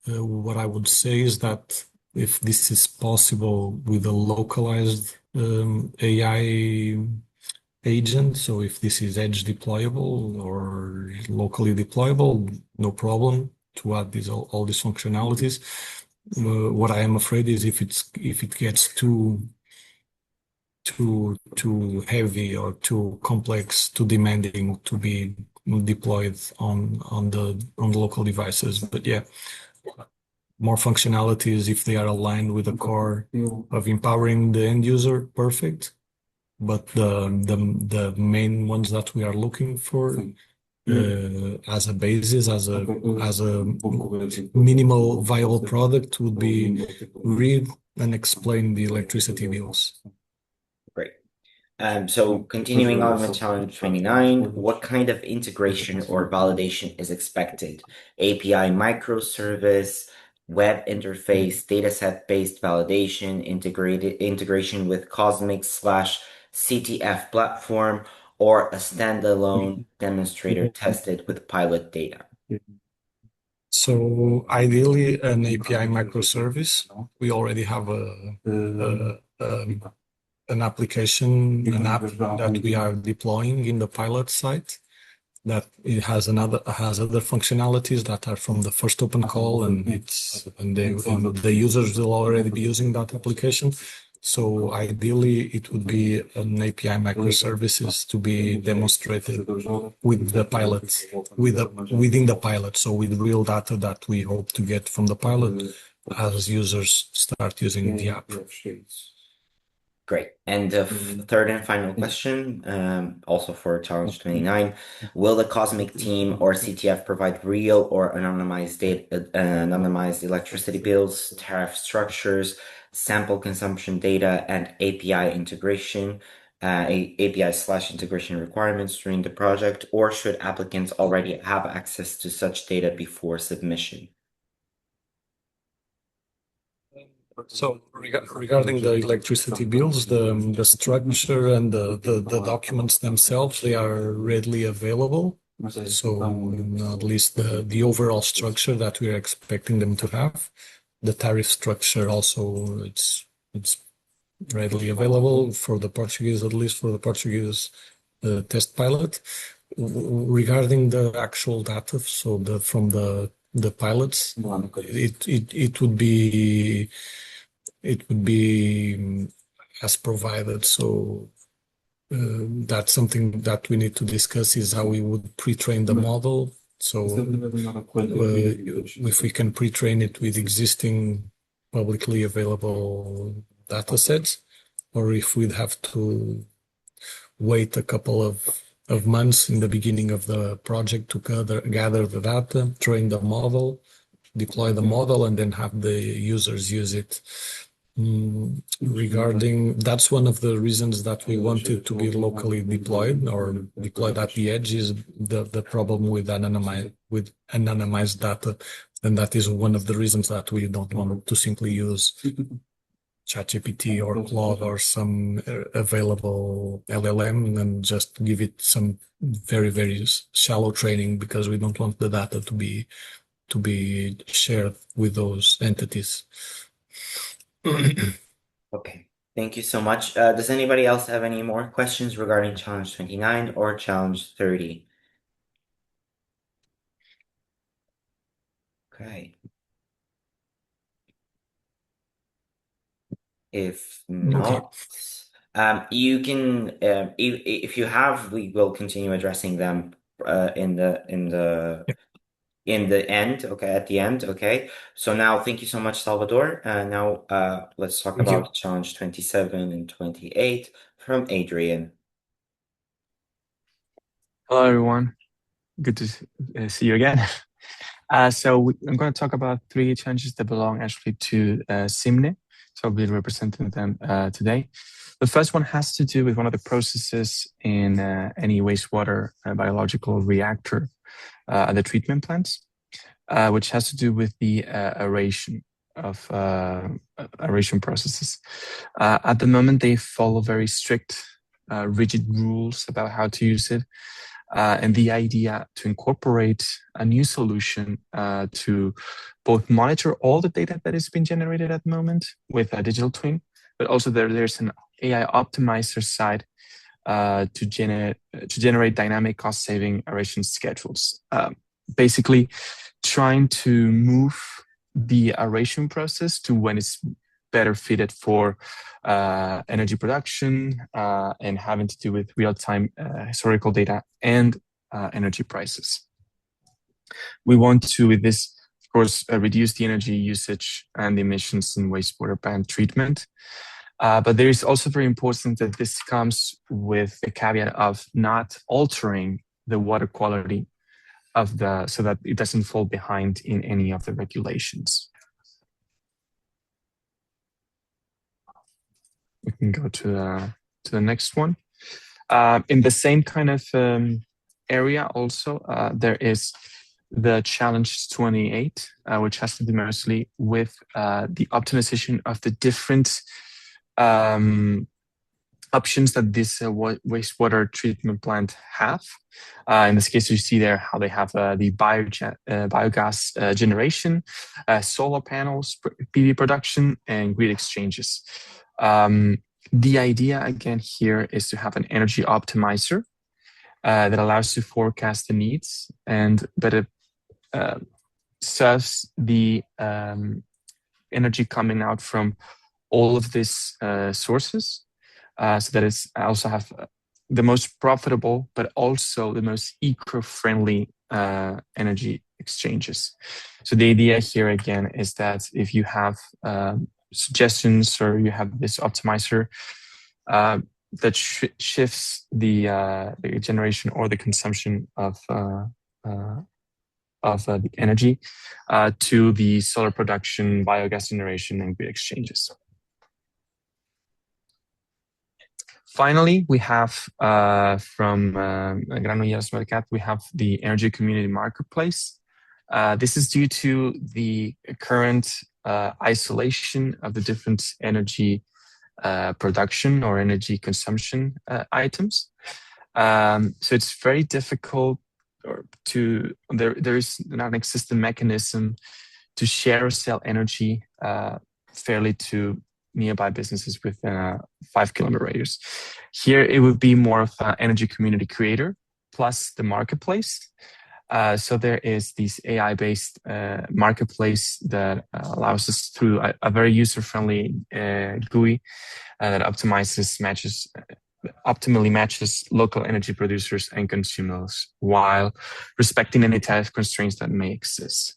What I would say is that if this is possible with a localized AI agent, so if this is edge deployable or locally deployable, no problem to add all these functionalities. What I am afraid is if it gets too heavy or too complex, too demanding to be deployed on the local devices. But yeah, more functionalities if they are aligned with the core of empowering the end user, perfect. But the main ones that we are looking for as a basis, as a minimal viable product would be read and explain the electricity bills.
Great. So continuing on with challenge 29, what kind of integration or validation is expected? API microservice, web interface, dataset-based validation, integration with Cosmic/CTF platform, or a standalone demonstrator tested with pilot data?
So ideally, an API microservice. We already have an application, an app that we are deploying in the pilot site. That it has other functionalities that are from the first open call, and the users will already be using that application. So ideally, it would be an API microservices to be demonstrated with the pilots, within the pilot. So with real data that we hope to get from the pilot as users start using the app.
Great. And the third and final question, also for challenge 29, will the Cosmic team or CTF provide real or anonymized data, anonymized electricity bills, tariff structures, sample consumption data, and API integration, API/integration requirements during the project, or should applicants already have access to such data before submission?
So regarding the electricity bills, the structure and the documents themselves, they are readily available. So at least the overall structure that we're expecting them to have. The tariff structure also, it's readily available for the Portuguese, at least for the Portuguese test pilot. Regarding the actual data, so from the pilots, it would be as provided. So that's something that we need to discuss, is how we would pre-train the model. So if we can pre-train it with existing publicly available data sets, or if we'd have to wait a couple of months in the beginning of the project to gather the data, train the model, deploy the model, and then have the users use it. Regarding, that's one of the reasons that we wanted to be locally deployed or deployed at the edge, is the problem with anonymized data, and that is one of the reasons that we don't want to simply use ChatGPT or Claude or some available LLM and just give it some very, very shallow training, because we don't want the data to be shared with those entities.
Okay, thank you so much. Does anybody else have any more questions regarding challenge 29 or challenge 30? Okay. If not, you can, if you have, we will continue addressing them in the end. Okay, at the end. Okay. So now, thank you so much, Salvador. Now, let's talk about challenge 27 and 28 from Adrian.
Hello, everyone. Good to see you again. So I'm going to talk about 3 challenges that belong actually to SME. So I'll be representing them today. The first one has to do with one of the processes in any wastewater biological reactor at the treatment plants, which has to do with the aeration of aeration processes. At the moment, they follow very strict, rigid rules about how to use it. And the idea to incorporate a new solution to both monitor all the data that is being generated at the moment with a digital twin, but also there's an AI optimizer side to generate dynamic cost-saving aeration schedules. Basically, trying to move the aeration process to when it's better fitted for energy production and having to do with real-time historical data and energy prices. We want to, with this, of course, reduce the energy usage and emissions in wastewater plant treatment. But there is also very important that this comes with the caveat of not altering the water quality of so that it doesn't fall behind in any of the regulations. We can go to the next one. In the same kind of area also, there is the challenge 28, which has to do mostly with the optimization of the different options that this wastewater treatment plant have. In this case, you see there how they have the biogas generation, solar panels, PV production, and grid exchanges. The idea again here is to have an energy optimizer that allows to forecast the needs and better serves the energy coming out from all of these sources, so that it's also have the most profitable, but also the most eco-friendly energy exchanges. So the idea here again is that if you have suggestions or you have this optimizer that shifts the generation or the consumption of the energy to the solar production, biogas generation, and grid exchanges. Finally, we have from Granollers Mercat, we have the Energy Community Marketplace. This is due to the current isolation of the different energy production or energy consumption items. So it's very difficult there is not an existing mechanism to share or sell energy fairly to nearby businesses within a 5 kilometer radius. Here, it would be more of an energy community creator plus the marketplace. So there is this AI-based marketplace that allows us through a very user-friendly GUI that optimally matches local energy producers and consumers while respecting any tariff constraints that may exist.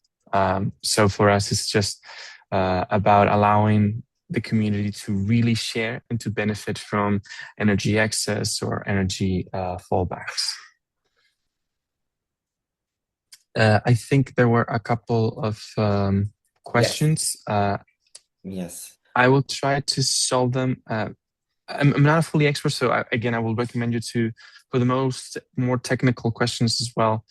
So for us, it's just about allowing the community to really share and to benefit from energy excess or energy fallbacks. I think there were a couple of questions.
Yes.
I will try to solve them. I'm not a fully expert, so I will recommend you to, for the more technical questions as well,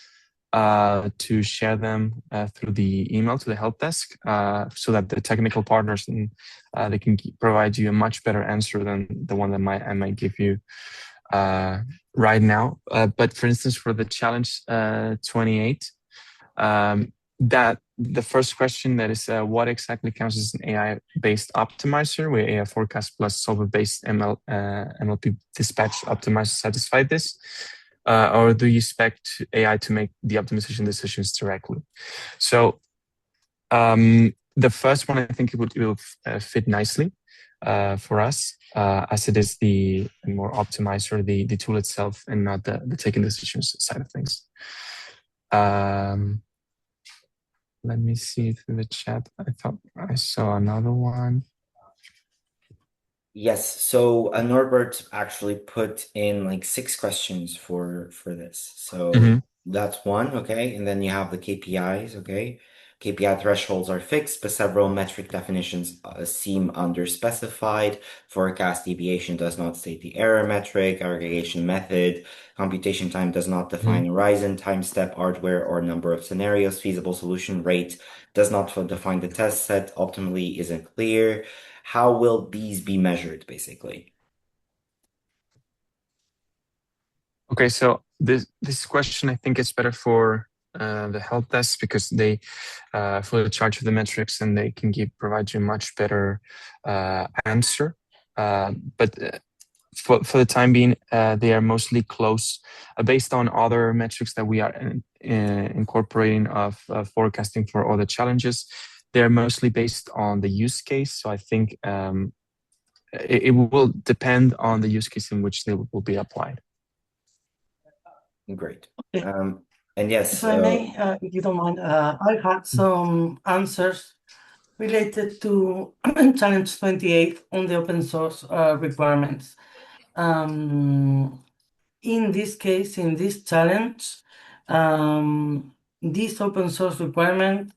to share them through the email to the help desk, so that the technical partners they can provide you a much better answer than the one that I might give you right now. But for instance, for the challenge 28, that the first question that is what exactly counts as an AI-based optimizer, where AI forecast plus solver-based NLP dispatch optimizer satisfy this, or do you expect AI to make the optimization decisions directly? So the first one, I think it will fit nicely for us, as it is the more optimizer, the tool itself, and not the taking decisions side of things. Let me see through the chat. I thought I saw another one.
Yes, so Norbert actually put in like 6 questions for this. So that's one, okay? And then you have the KPIs, okay? KPI thresholds are fixed, but several metric definitions seem underspecified. Forecast deviation does not state the error metric, aggregation method, computation time does not define horizon, time step, hardware, or number of scenarios, feasible solution rate does not define the test set, ultimately isn't clear. How will these be measured, basically?
Okay, so this question, I think it's better for the help desk, because they fully charge of the metrics and they can provide you a much better answer. But for the time being, they are mostly close based on other metrics that we are incorporating of forecasting for other challenges. They're mostly based on the use case. So I think it will depend on the use case in which they will be applied.
Great.
Okay.
And yes,
If I may, if you don't mind, I had some answers related to challenge 28 on the open source requirements. In this case, in this challenge, this open source requirement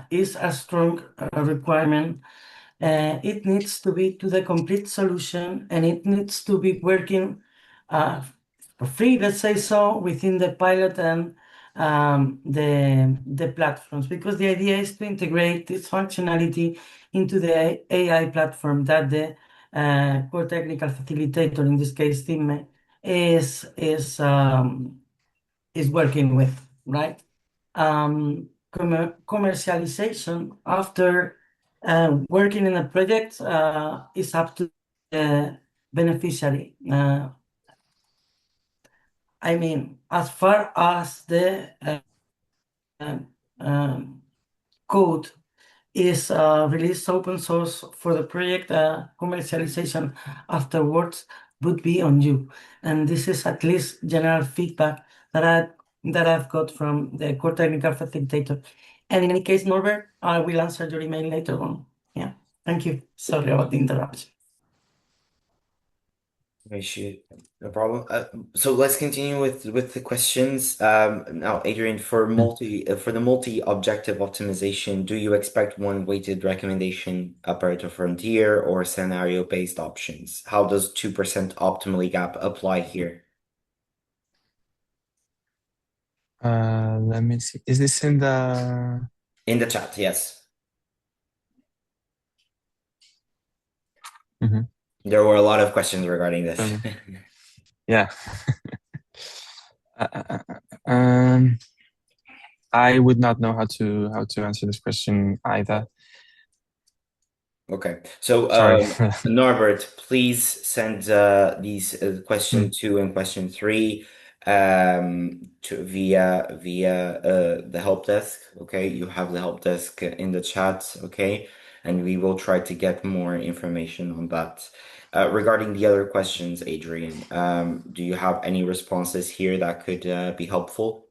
is a strong requirement. It needs to be to the complete solution, and it needs to be working for free, let's say so, within the pilot and the platforms, because the idea is to integrate this functionality into the AI platform that the core technical facilitator, in this case, Time, is working with, right? Commercialization after working in a project is up to the beneficiary. I mean, as far as the code is released open source for the project, commercialization afterwards would be on you. And this is at least general feedback that I've got from the core technical facilitator. And in any case, Norbert, I will answer your email later on. Yeah, thank you. Sorry about the interruption.
No problem. So let's continue with the questions. Now, Adrian, for the multi-objective optimization, do you expect one weighted recommendation operator frontier or scenario-based options? How does 2% optimally gap apply here?
Let me see. Is this in the
chat? Yes. There were a lot of questions regarding this.
Yeah. I would not know how to answer this question either.
Okay, so
Sorry.
Norbert, please send these question 2 and question 3 via the help desk. Okay, you have the help desk in the chat. Okay, and we will try to get more information on that. Regarding the other questions, Adrian, do you have any responses here that could be helpful?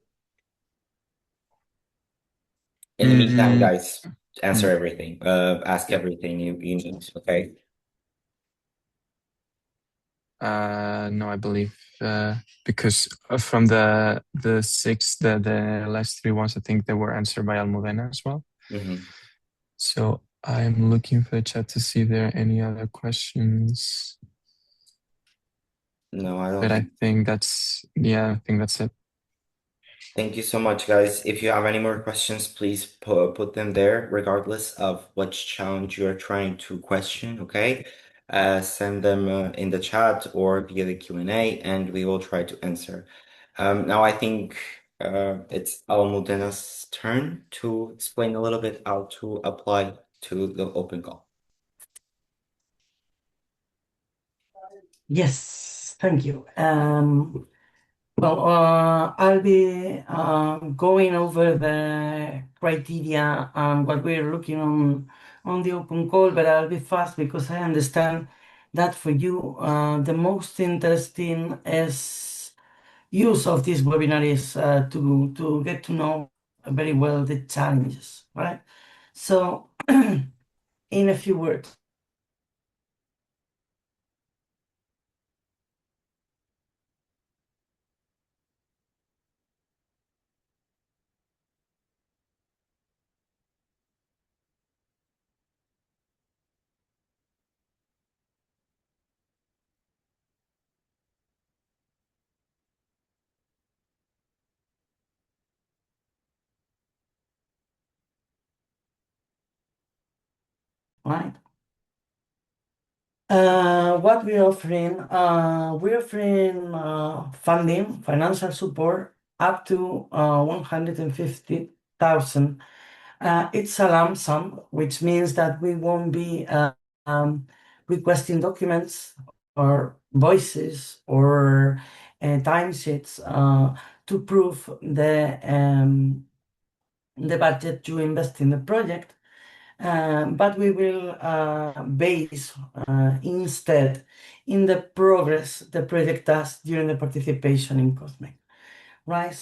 In the meantime, guys, answer everything. Ask everything you need. Okay.
No, I believe because from the six, the last three ones, I think they were answered by Almudena as well. So I'm looking for the chat to see if there are any other questions.
No, I don't.
But I think that's it.
Thank you so much, guys. If you have any more questions, please put them there, regardless of which challenge you are trying to question, okay? Send them in the chat or via the Q&A, and we will try to answer. Now I think it's Almudena's turn to explain a little bit how to apply to the open call.
Yes, thank you. I'll be going over the criteria and what we're looking on the open call, but I'll be fast because I understand that for you, the most interesting is use of this webinar is to get to know very well the challenges, right? So, in a few words. Right. What we're offering, we're offering funding, financial support up to 150,000. It's a lump sum, which means that we won't be requesting documents or voices or timesheets to prove the budget you invest in the project. But we will base instead in the progress the project does during the participation in COSME, right?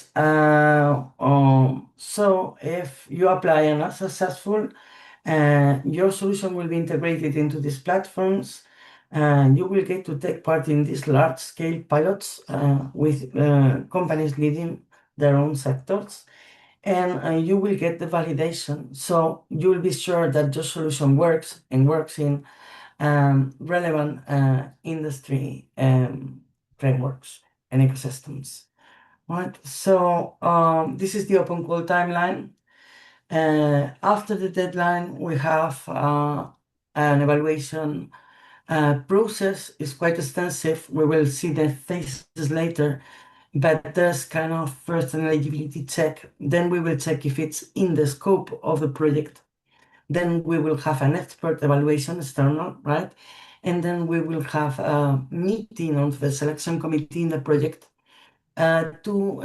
So if you apply and are successful, your solution will be integrated into these platforms. You will get to take part in these large-scale pilots with companies leading their own sectors, and you will get the validation. So you will be sure that your solution works and works in relevant industry frameworks and ecosystems. Right. So this is the open call timeline. After the deadline, we have an evaluation process. Is quite extensive. We will see the phases later, but there's kind of first an eligibility check. Then we will check if it's in the scope of the project. Then we will have an expert evaluation, external, right? And then we will have a meeting of the selection committee in the project to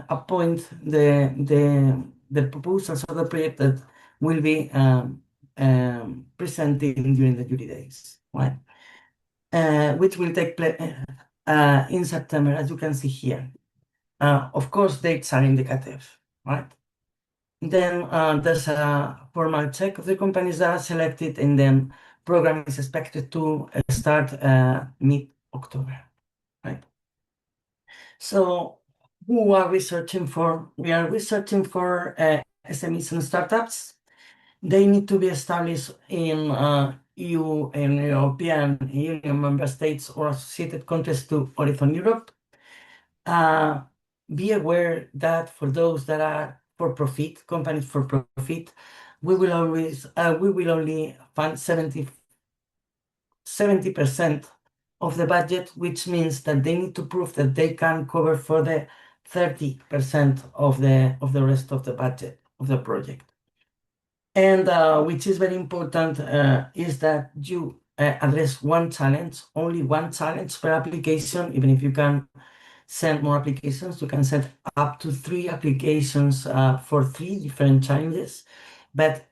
appoint the proposals of the project that will be presented during the jury days, right? Which will take place in September, as you can see here. Of course, dates are indicative, right? Then there's a formal check of the companies that are selected, and then program is expected to start mid-October, right? So who are we searching for? We are researching for SMEs and startups. They need to be established in EU and European Union member states or associated countries to Horizon Europe. Be aware that for those that are for profit, companies for profit, we will only fund 70% of the budget, which means that they need to prove that they can cover for the 30% of the rest of the budget of the project. And which is very important is that you address one challenge, only one challenge per application. Even if you can send more applications, you can send up to 3 applications for 3 different challenges. But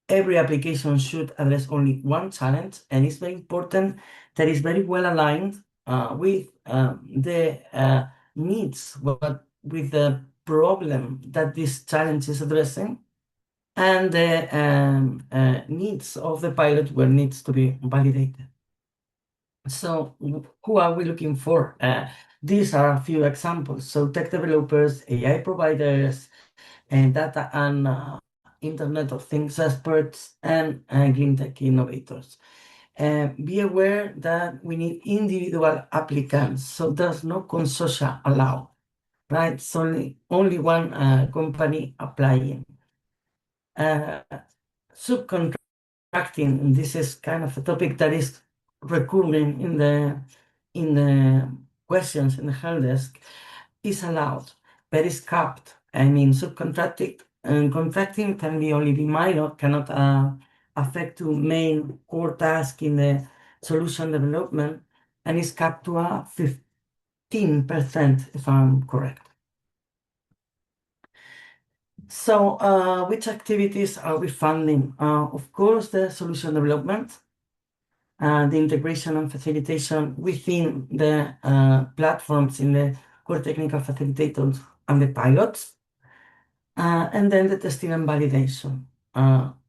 every application should address only one challenge, and it's very important that it's very well aligned with the needs, but with the problem that this challenge is addressing, and the needs of the pilot where needs to be validated. So who are we looking for? These are a few examples. So tech developers, AI providers, and data and Internet of Things experts, and green tech innovators. Be aware that we need individual applicants, so there's no consortia allowed, right? It's only one company applying. Subcontracting, and this is kind of a topic that is recurring in the questions in the help desk, is allowed, but is capped. I mean, subcontracting and contracting can only be minor, cannot affect to main core task in the solution development, and is capped to a 15%, if I'm correct. So, which activities are we funding? Of course, the solution development, the integration and facilitation within the platforms in the core technical facilitators and the pilots, and then the testing and validation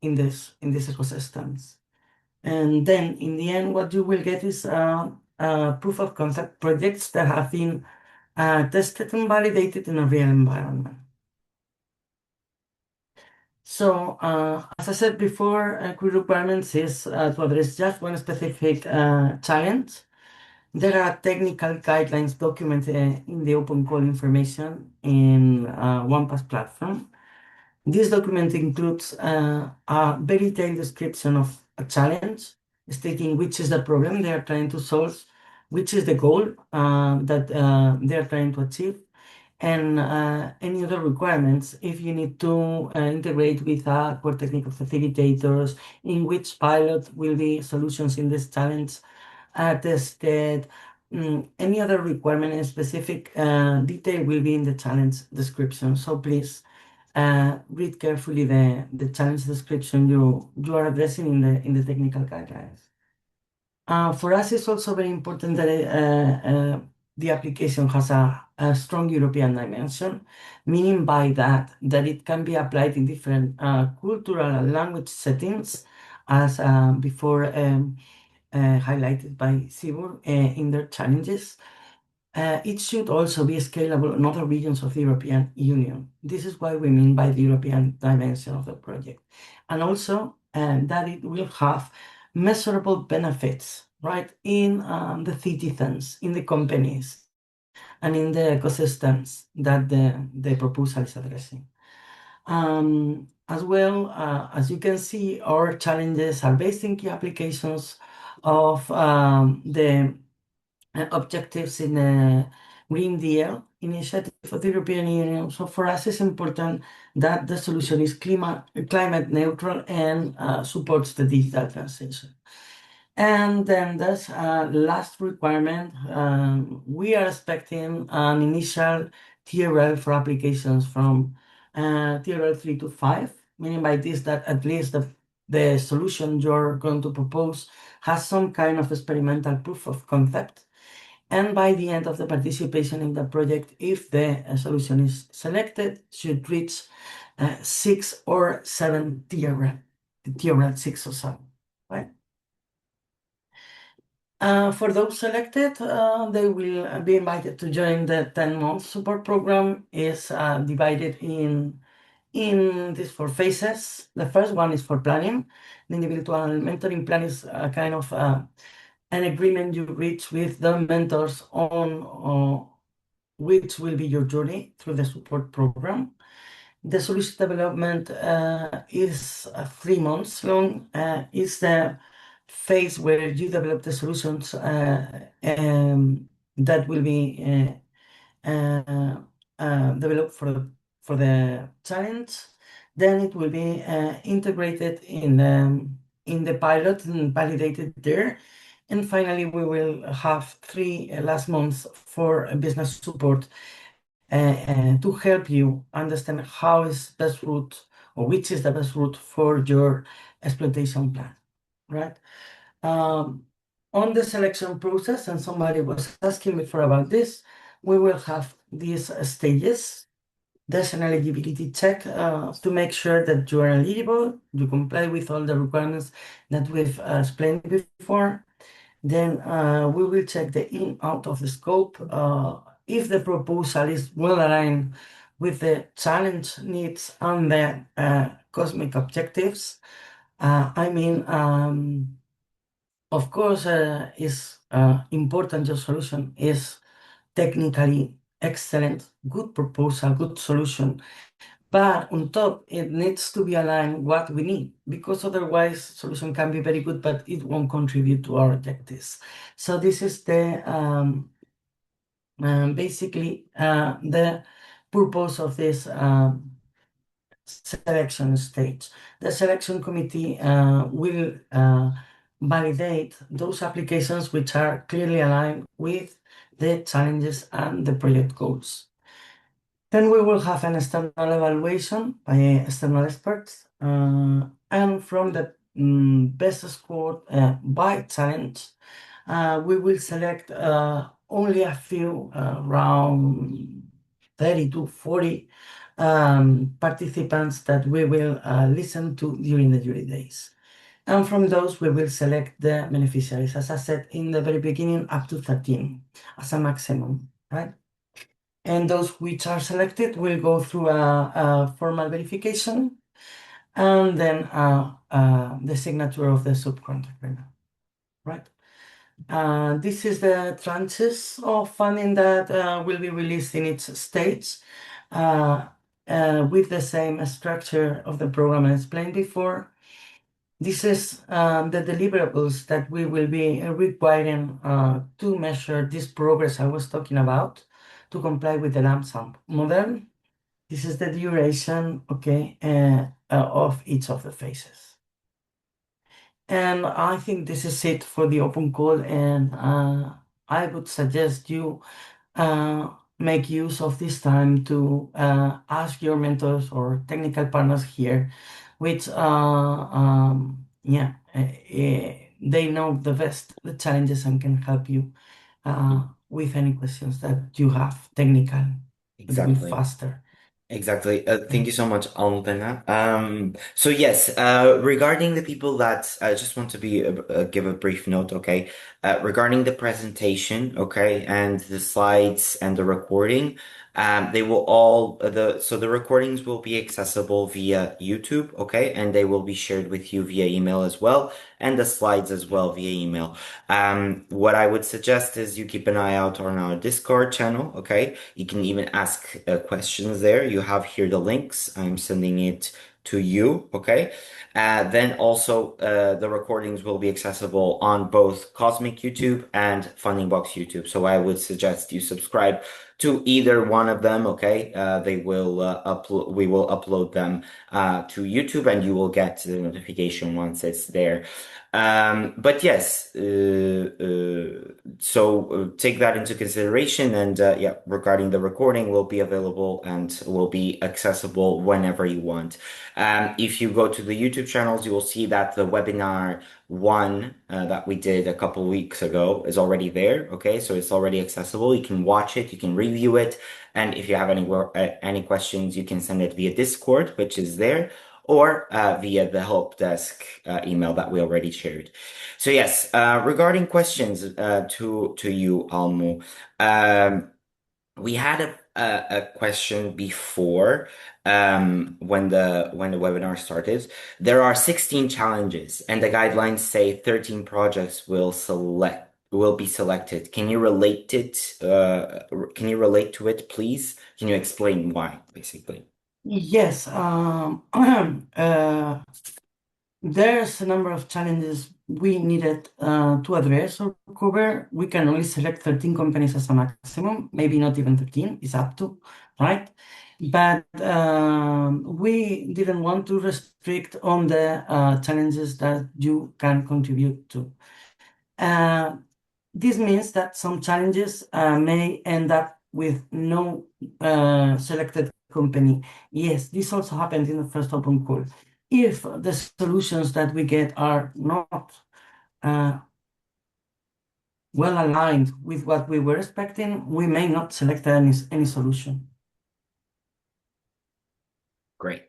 in these ecosystems. And then in the end, what you will get is proof of concept projects that have been tested and validated in a real environment. So, as I said before, key requirements is to address just one specific challenge. There are technical guidelines documented in the open call information in OnePass platform. This document includes a very detailed description of a challenge, stating which is the problem they are trying to solve, which is the goal that they are trying to achieve, and any other requirements if you need to integrate with core technical facilitators, in which pilot will be solutions in this challenge tested. Any other requirement in specific detail will be in the challenge description. So please read carefully the challenge description you are addressing in the technical guidelines. For us, it's also very important that the application has a strong European dimension, meaning by that it can be applied in different cultural and language settings, as before highlighted by Sibur in their challenges. It should also be scalable in other regions of the European Union. This is what we mean by the European dimension of the project. And also that it will have measurable benefits, right, in the citizens, in the companies, and in the ecosystems that the proposal is addressing. As well, as you can see, our challenges are based in key applications of the objectives in the Green Deal initiative of the European Union. So for us, it's important that the solution is climate neutral and supports the digital transition. And then this last requirement, we are expecting an initial TRL for applications from TRL 3 to 5, meaning by this that at least the solution you're going to propose has some kind of experimental proof of concept. And by the end of the participation in the project, if the solution is selected, should reach 6 or 7 TRL 6 or 7, right? For those selected, they will be invited to join the 10-month support program. Is divided in these 4 phases. The first one is for planning. The individual mentoring plan is a kind of an agreement you reach with the mentors on which will be your journey through the support program. The solution development is 3 months long. It's the phase where you develop the solutions that will be developed for the challenge. Then it will be integrated in the pilot and validated there. And finally, we will have 3 last months for business support to help you understand how is best route or which is the best route for your exploitation plan, right? On the selection process, and somebody was asking before about this, we will have these stages. There's an eligibility check to make sure that you are eligible, you comply with all the requirements that we've explained before. Then we will check the in out of the scope. If the proposal is well aligned with the challenge needs and the cosmic objectives. Of course, it's important your solution is technically excellent, good proposal, good solution. But on top, it needs to be aligned what we need, because otherwise solution can be very good, but it won't contribute to our objectives. So this is basically the purpose of this selection stage. The selection committee will validate those applications which are clearly aligned with the challenges and the project goals. Then we will have an external evaluation by external experts, and from the best score by challenge, we will select only a few, around 30 to 40 participants that we will listen to during the jury days. And from those, we will select the beneficiaries, as I said in the very beginning, up to 13 as a maximum, right? And those which are selected will go through a formal verification and then the signature of the subcontractor, right? This is the tranches of funding that will be released in each stage with the same structure of the program I explained before. This is the deliverables that we will be requiring to measure this progress I was talking about to comply with the lump sum model. This is the duration, okay, of each of the phases. And I think this is it for the open call, and I would suggest you make use of this time to ask your mentors or technical partners here, which they know the best the challenges and can help you with any questions that you have technical. It will be
Exactly.
faster.
Exactly. Thank you so much, Almudena. So yes, regarding the people that I just want to give a brief note, okay? Regarding the presentation, okay, and the slides and the recording, they will all the recordings will be accessible via YouTube, okay, and they will be shared with you via email as well, and the slides as well via email. What I would suggest is you keep an eye out on our Discord channel, okay? You can even ask questions there. You have here the links. I'm sending it to you, okay? Then also the recordings will be accessible on both Cosmic YouTube and Funding Box YouTube. So I would suggest you subscribe to either one of them, okay? We will upload them to YouTube, and you will get the notification once it's there. But yes, so take that into consideration, and yeah, regarding the recording will be available and will be accessible whenever you want. If you go to the YouTube channels, you will see that the webinar one that we did a couple weeks ago is already there. Okay, so it's already accessible. You can watch it, you can review it, and if you have any questions, you can send it via Discord, which is there, or via the help desk email that we already shared. So yes, regarding questions to you, Almo, we had a question before when the webinar started. There are 16 challenges, and the guidelines say 13 projects will be selected. Can you relate to it, please? Can you explain why, basically?
Yes, there's a number of challenges we needed to address or cover. We can only select 13 companies as a maximum, maybe not even 13, it's up to, right? But we didn't want to restrict on the challenges that you can contribute to. This means that some challenges may end up with no selected company. Yes, this also happened in the first open call. If the solutions that we get are not well aligned with what we were expecting, we may not select any solution.
Great.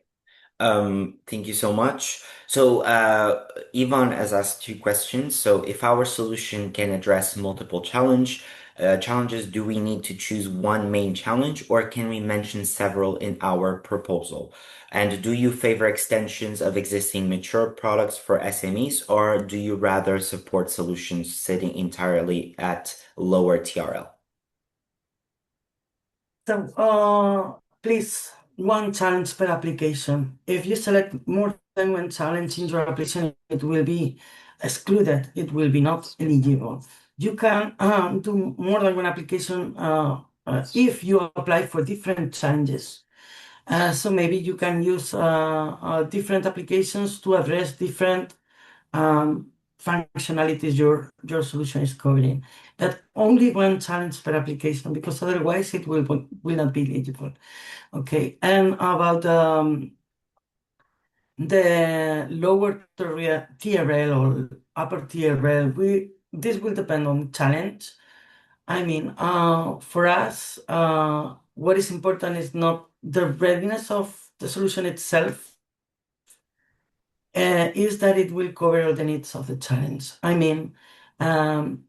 Thank you so much. So, Ivan has asked two questions. So, if our solution can address multiple challenges, do we need to choose one main challenge, or can we mention several in our proposal? And do you favor extensions of existing mature products for SMEs, or do you rather support solutions sitting entirely at lower TRL?
So, please, one challenge per application. If you select more than one challenge in your application, it will be excluded. It will be not eligible. You can do more than one application if you apply for different challenges. So maybe you can use different applications to address different functionalities your solution is covering. But only one challenge per application, because otherwise it will not be eligible. Okay, and about the lower TRL or upper TRL, this will depend on challenge. I mean, for us, what is important is not the readiness of the solution itself, is that it will cover all the needs of the challenge. I mean,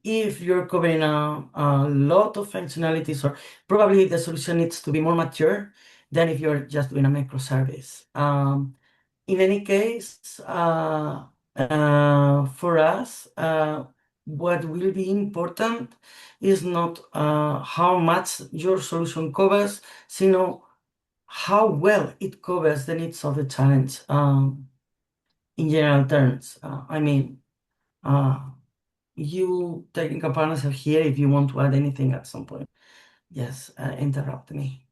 if you're covering a lot of functionalities, or probably the solution needs to be more mature than if you're just doing a microservice. In any case, for us, what will be important is not how much your solution covers, sino how well it covers the needs of the challenge. In general terms, I mean, you technical partners are here if you want to add anything at some point. Yes, interrupt me.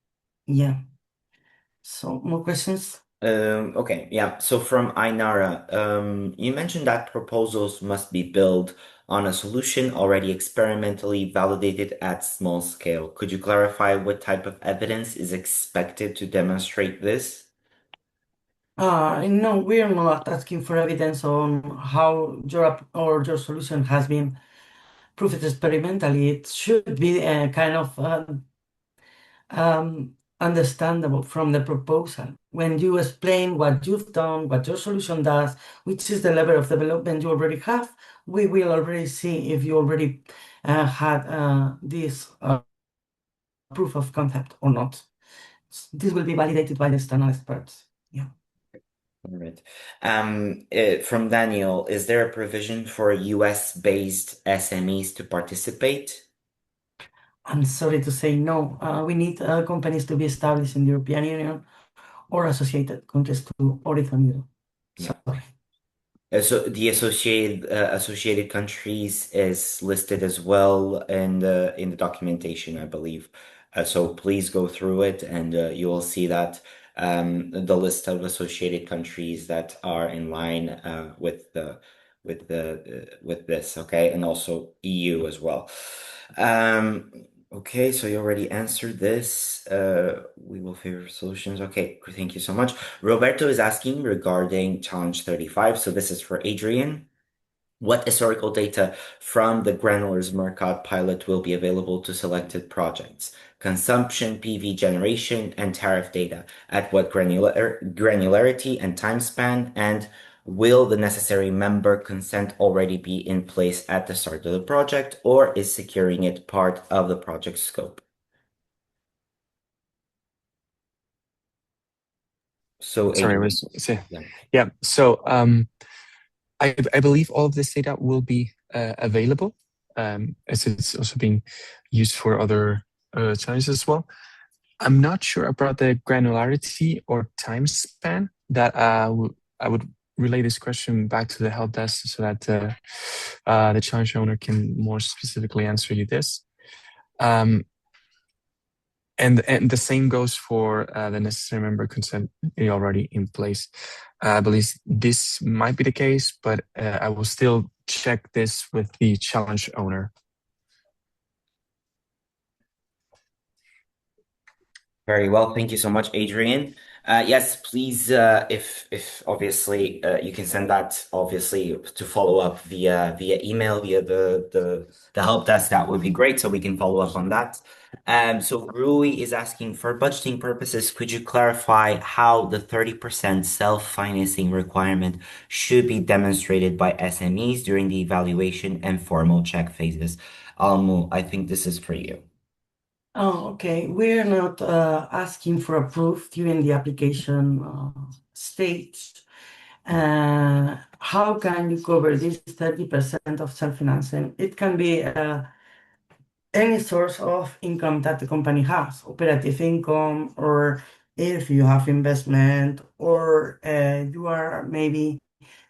Yeah. So more questions?
Okay, yeah. So from Ainara, you mentioned that proposals must be built on a solution already experimentally validated at small scale. Could you clarify what type of evidence is expected to demonstrate this?
No, we are not asking for evidence on how your app or your solution has been proved experimentally. It should be kind of understandable from the proposal. When you explain what you've done, what your solution does, which is the level of development you already have, we will already see if you already had this proof of concept or not. This will be validated by the external experts. Yeah.
All right. From Daniel, is there a provision for US-based SMEs to participate?
I'm sorry to say no. We need companies to be established in the European Union or associated countries to audit on Europe.
Yeah.
Sorry.
So the associated countries is listed as well in the documentation, I believe. So please go through it, and you will see that the list of associated countries that are in line with this, okay, and also EU as well. Okay, so you already answered this. We will favor solutions. Okay, thank you so much. Roberto is asking regarding challenge 35. So this is for Adrian. What historical data from the Granulars Mercat pilot will be available to selected projects? Consumption, PV generation, and tariff data. At what granularity and time span? And will the necessary member consent already be in place at the start of the project, or is securing it part of the project scope? So
Sorry,
Adrian, yeah.
yeah. So I believe all of this data will be available, as it's also being used for other challenges as well. I'm not sure about the granularity or time span. That I would relay this question back to the help desk so that the challenge owner can more specifically answer you this. And the same goes for the necessary member consent already in place. I believe this might be the case, but I will still check this with the challenge owner.
Very well. Thank you so much, Adrian. Yes, please, if obviously you can send that obviously to follow up via email, via the help desk, that would be great, so we can follow up on that. So Rui is asking, for budgeting purposes, could you clarify how the 30% self-financing requirement should be demonstrated by SMEs during the evaluation and formal check phases? Almu, I think this is for you.
Oh, okay. We're not asking for a proof during the application stage. How can you cover this 30% of self-financing? It can be any source of income that the company has, operative income, or if you have investment, or you are maybe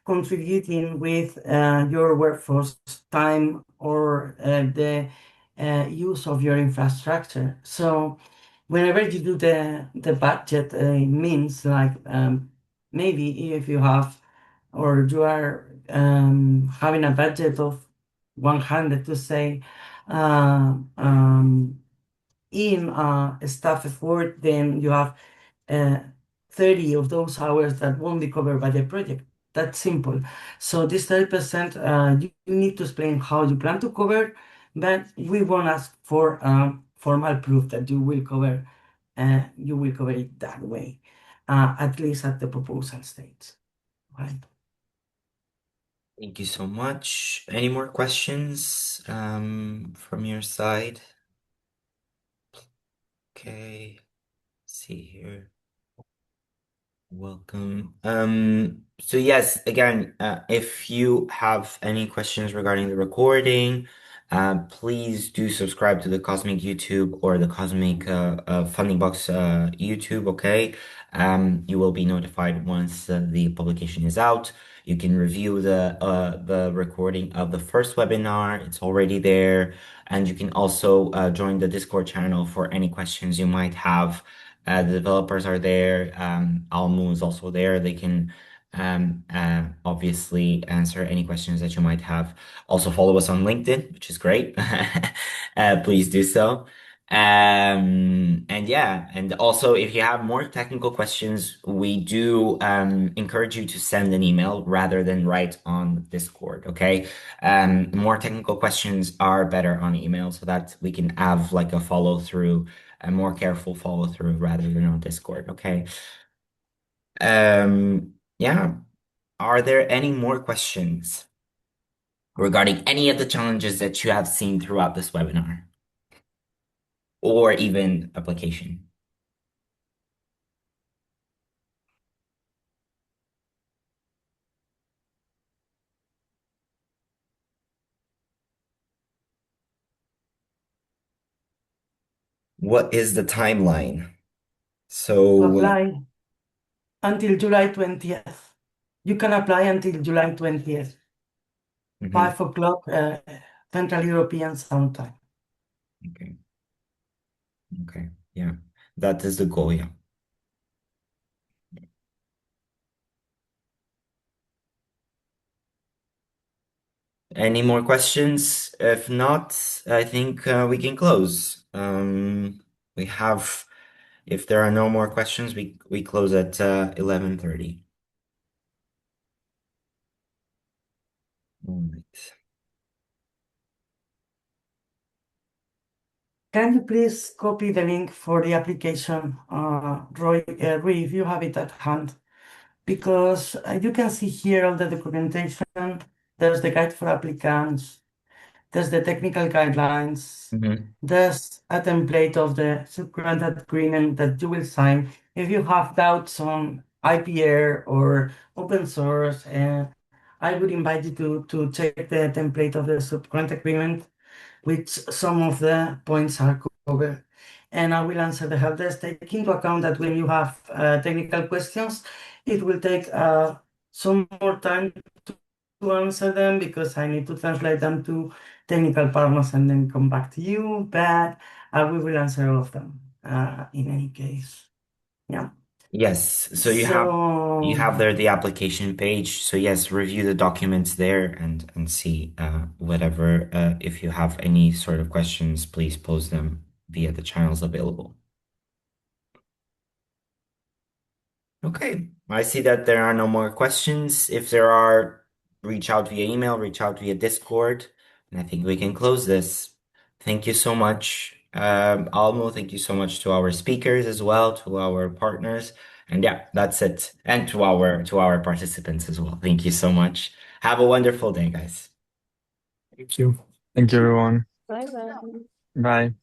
contributing with your workforce time or the use of your infrastructure. So whenever you do the budget, it means like maybe if you have or you are having a budget of 100 to say uh, um, in staff effort, then you have uh, 30 of those hours that won't be covered by the project. That's simple. So this 30%, you need to explain how you plan to cover, but we won't ask for formal proof that you will cover it that way, at least at the proposal stage, right?
Thank you so much. Any more questions from your side? Okay, see here. Welcome. So yes, again, if you have any questions regarding the recording, please do subscribe to the Cosmic YouTube or the Cosmic Funding Box YouTube, okay? You will be notified once the publication is out. You can review the recording of the first webinar. It's already there. And you can also join the Discord channel for any questions you might have. The developers are there. Almu is also there. They can obviously answer any questions that you might have. Also follow us on LinkedIn, which is great. Please do so. And yeah, and also if you have more technical questions, we do encourage you to send an email rather than write on Discord, okay? More technical questions are better on email so that we can have like a follow through, a more careful follow through rather than on Discord, okay? Yeah. Are there any more questions regarding any of the challenges that you have seen throughout this webinar or even application? What is the timeline?
To
So,
apply until July 20th. You can apply until July 20th,
mhm,
5 o'clock Central European Sound Time.
okay, okay, yeah, that is the goal, yeah. Any more questions? If not, I think we can close. We have, if there are no more questions, we close at 11:30. All right.
Can you please copy the link for the application, Roy, if you have it at hand? Because you can see here all the documentation. There's the guide for applicants. There's the technical guidelines.
Mhm.
There's a template of the subgrant agreement that you will sign. If you have doubts on IPR or open source, I would invite you to check the template of the subgrant agreement, which some of the points are covered. And I will answer the help desk. Take into account that when you have technical questions, it will take some more time to answer them because I need to translate them to technical partners and then come back to you. But we will answer all of them. in any case. Yeah.
Yes, so you have there the application page. So yes, review the documents there and see whatever if you have any sort of questions, please pose them via the channels available. Okay, I see that there are no more questions. If there are, reach out via email, reach out via Discord, and I think we can close this. Thank you so much, Almo. Thank you so much to our speakers as well, to our partners, and yeah, that's it. And to our participants as well. Thank you so much. Have a wonderful day, guys.
Thank you.
Thank you, everyone.
Bye bye.
Bye.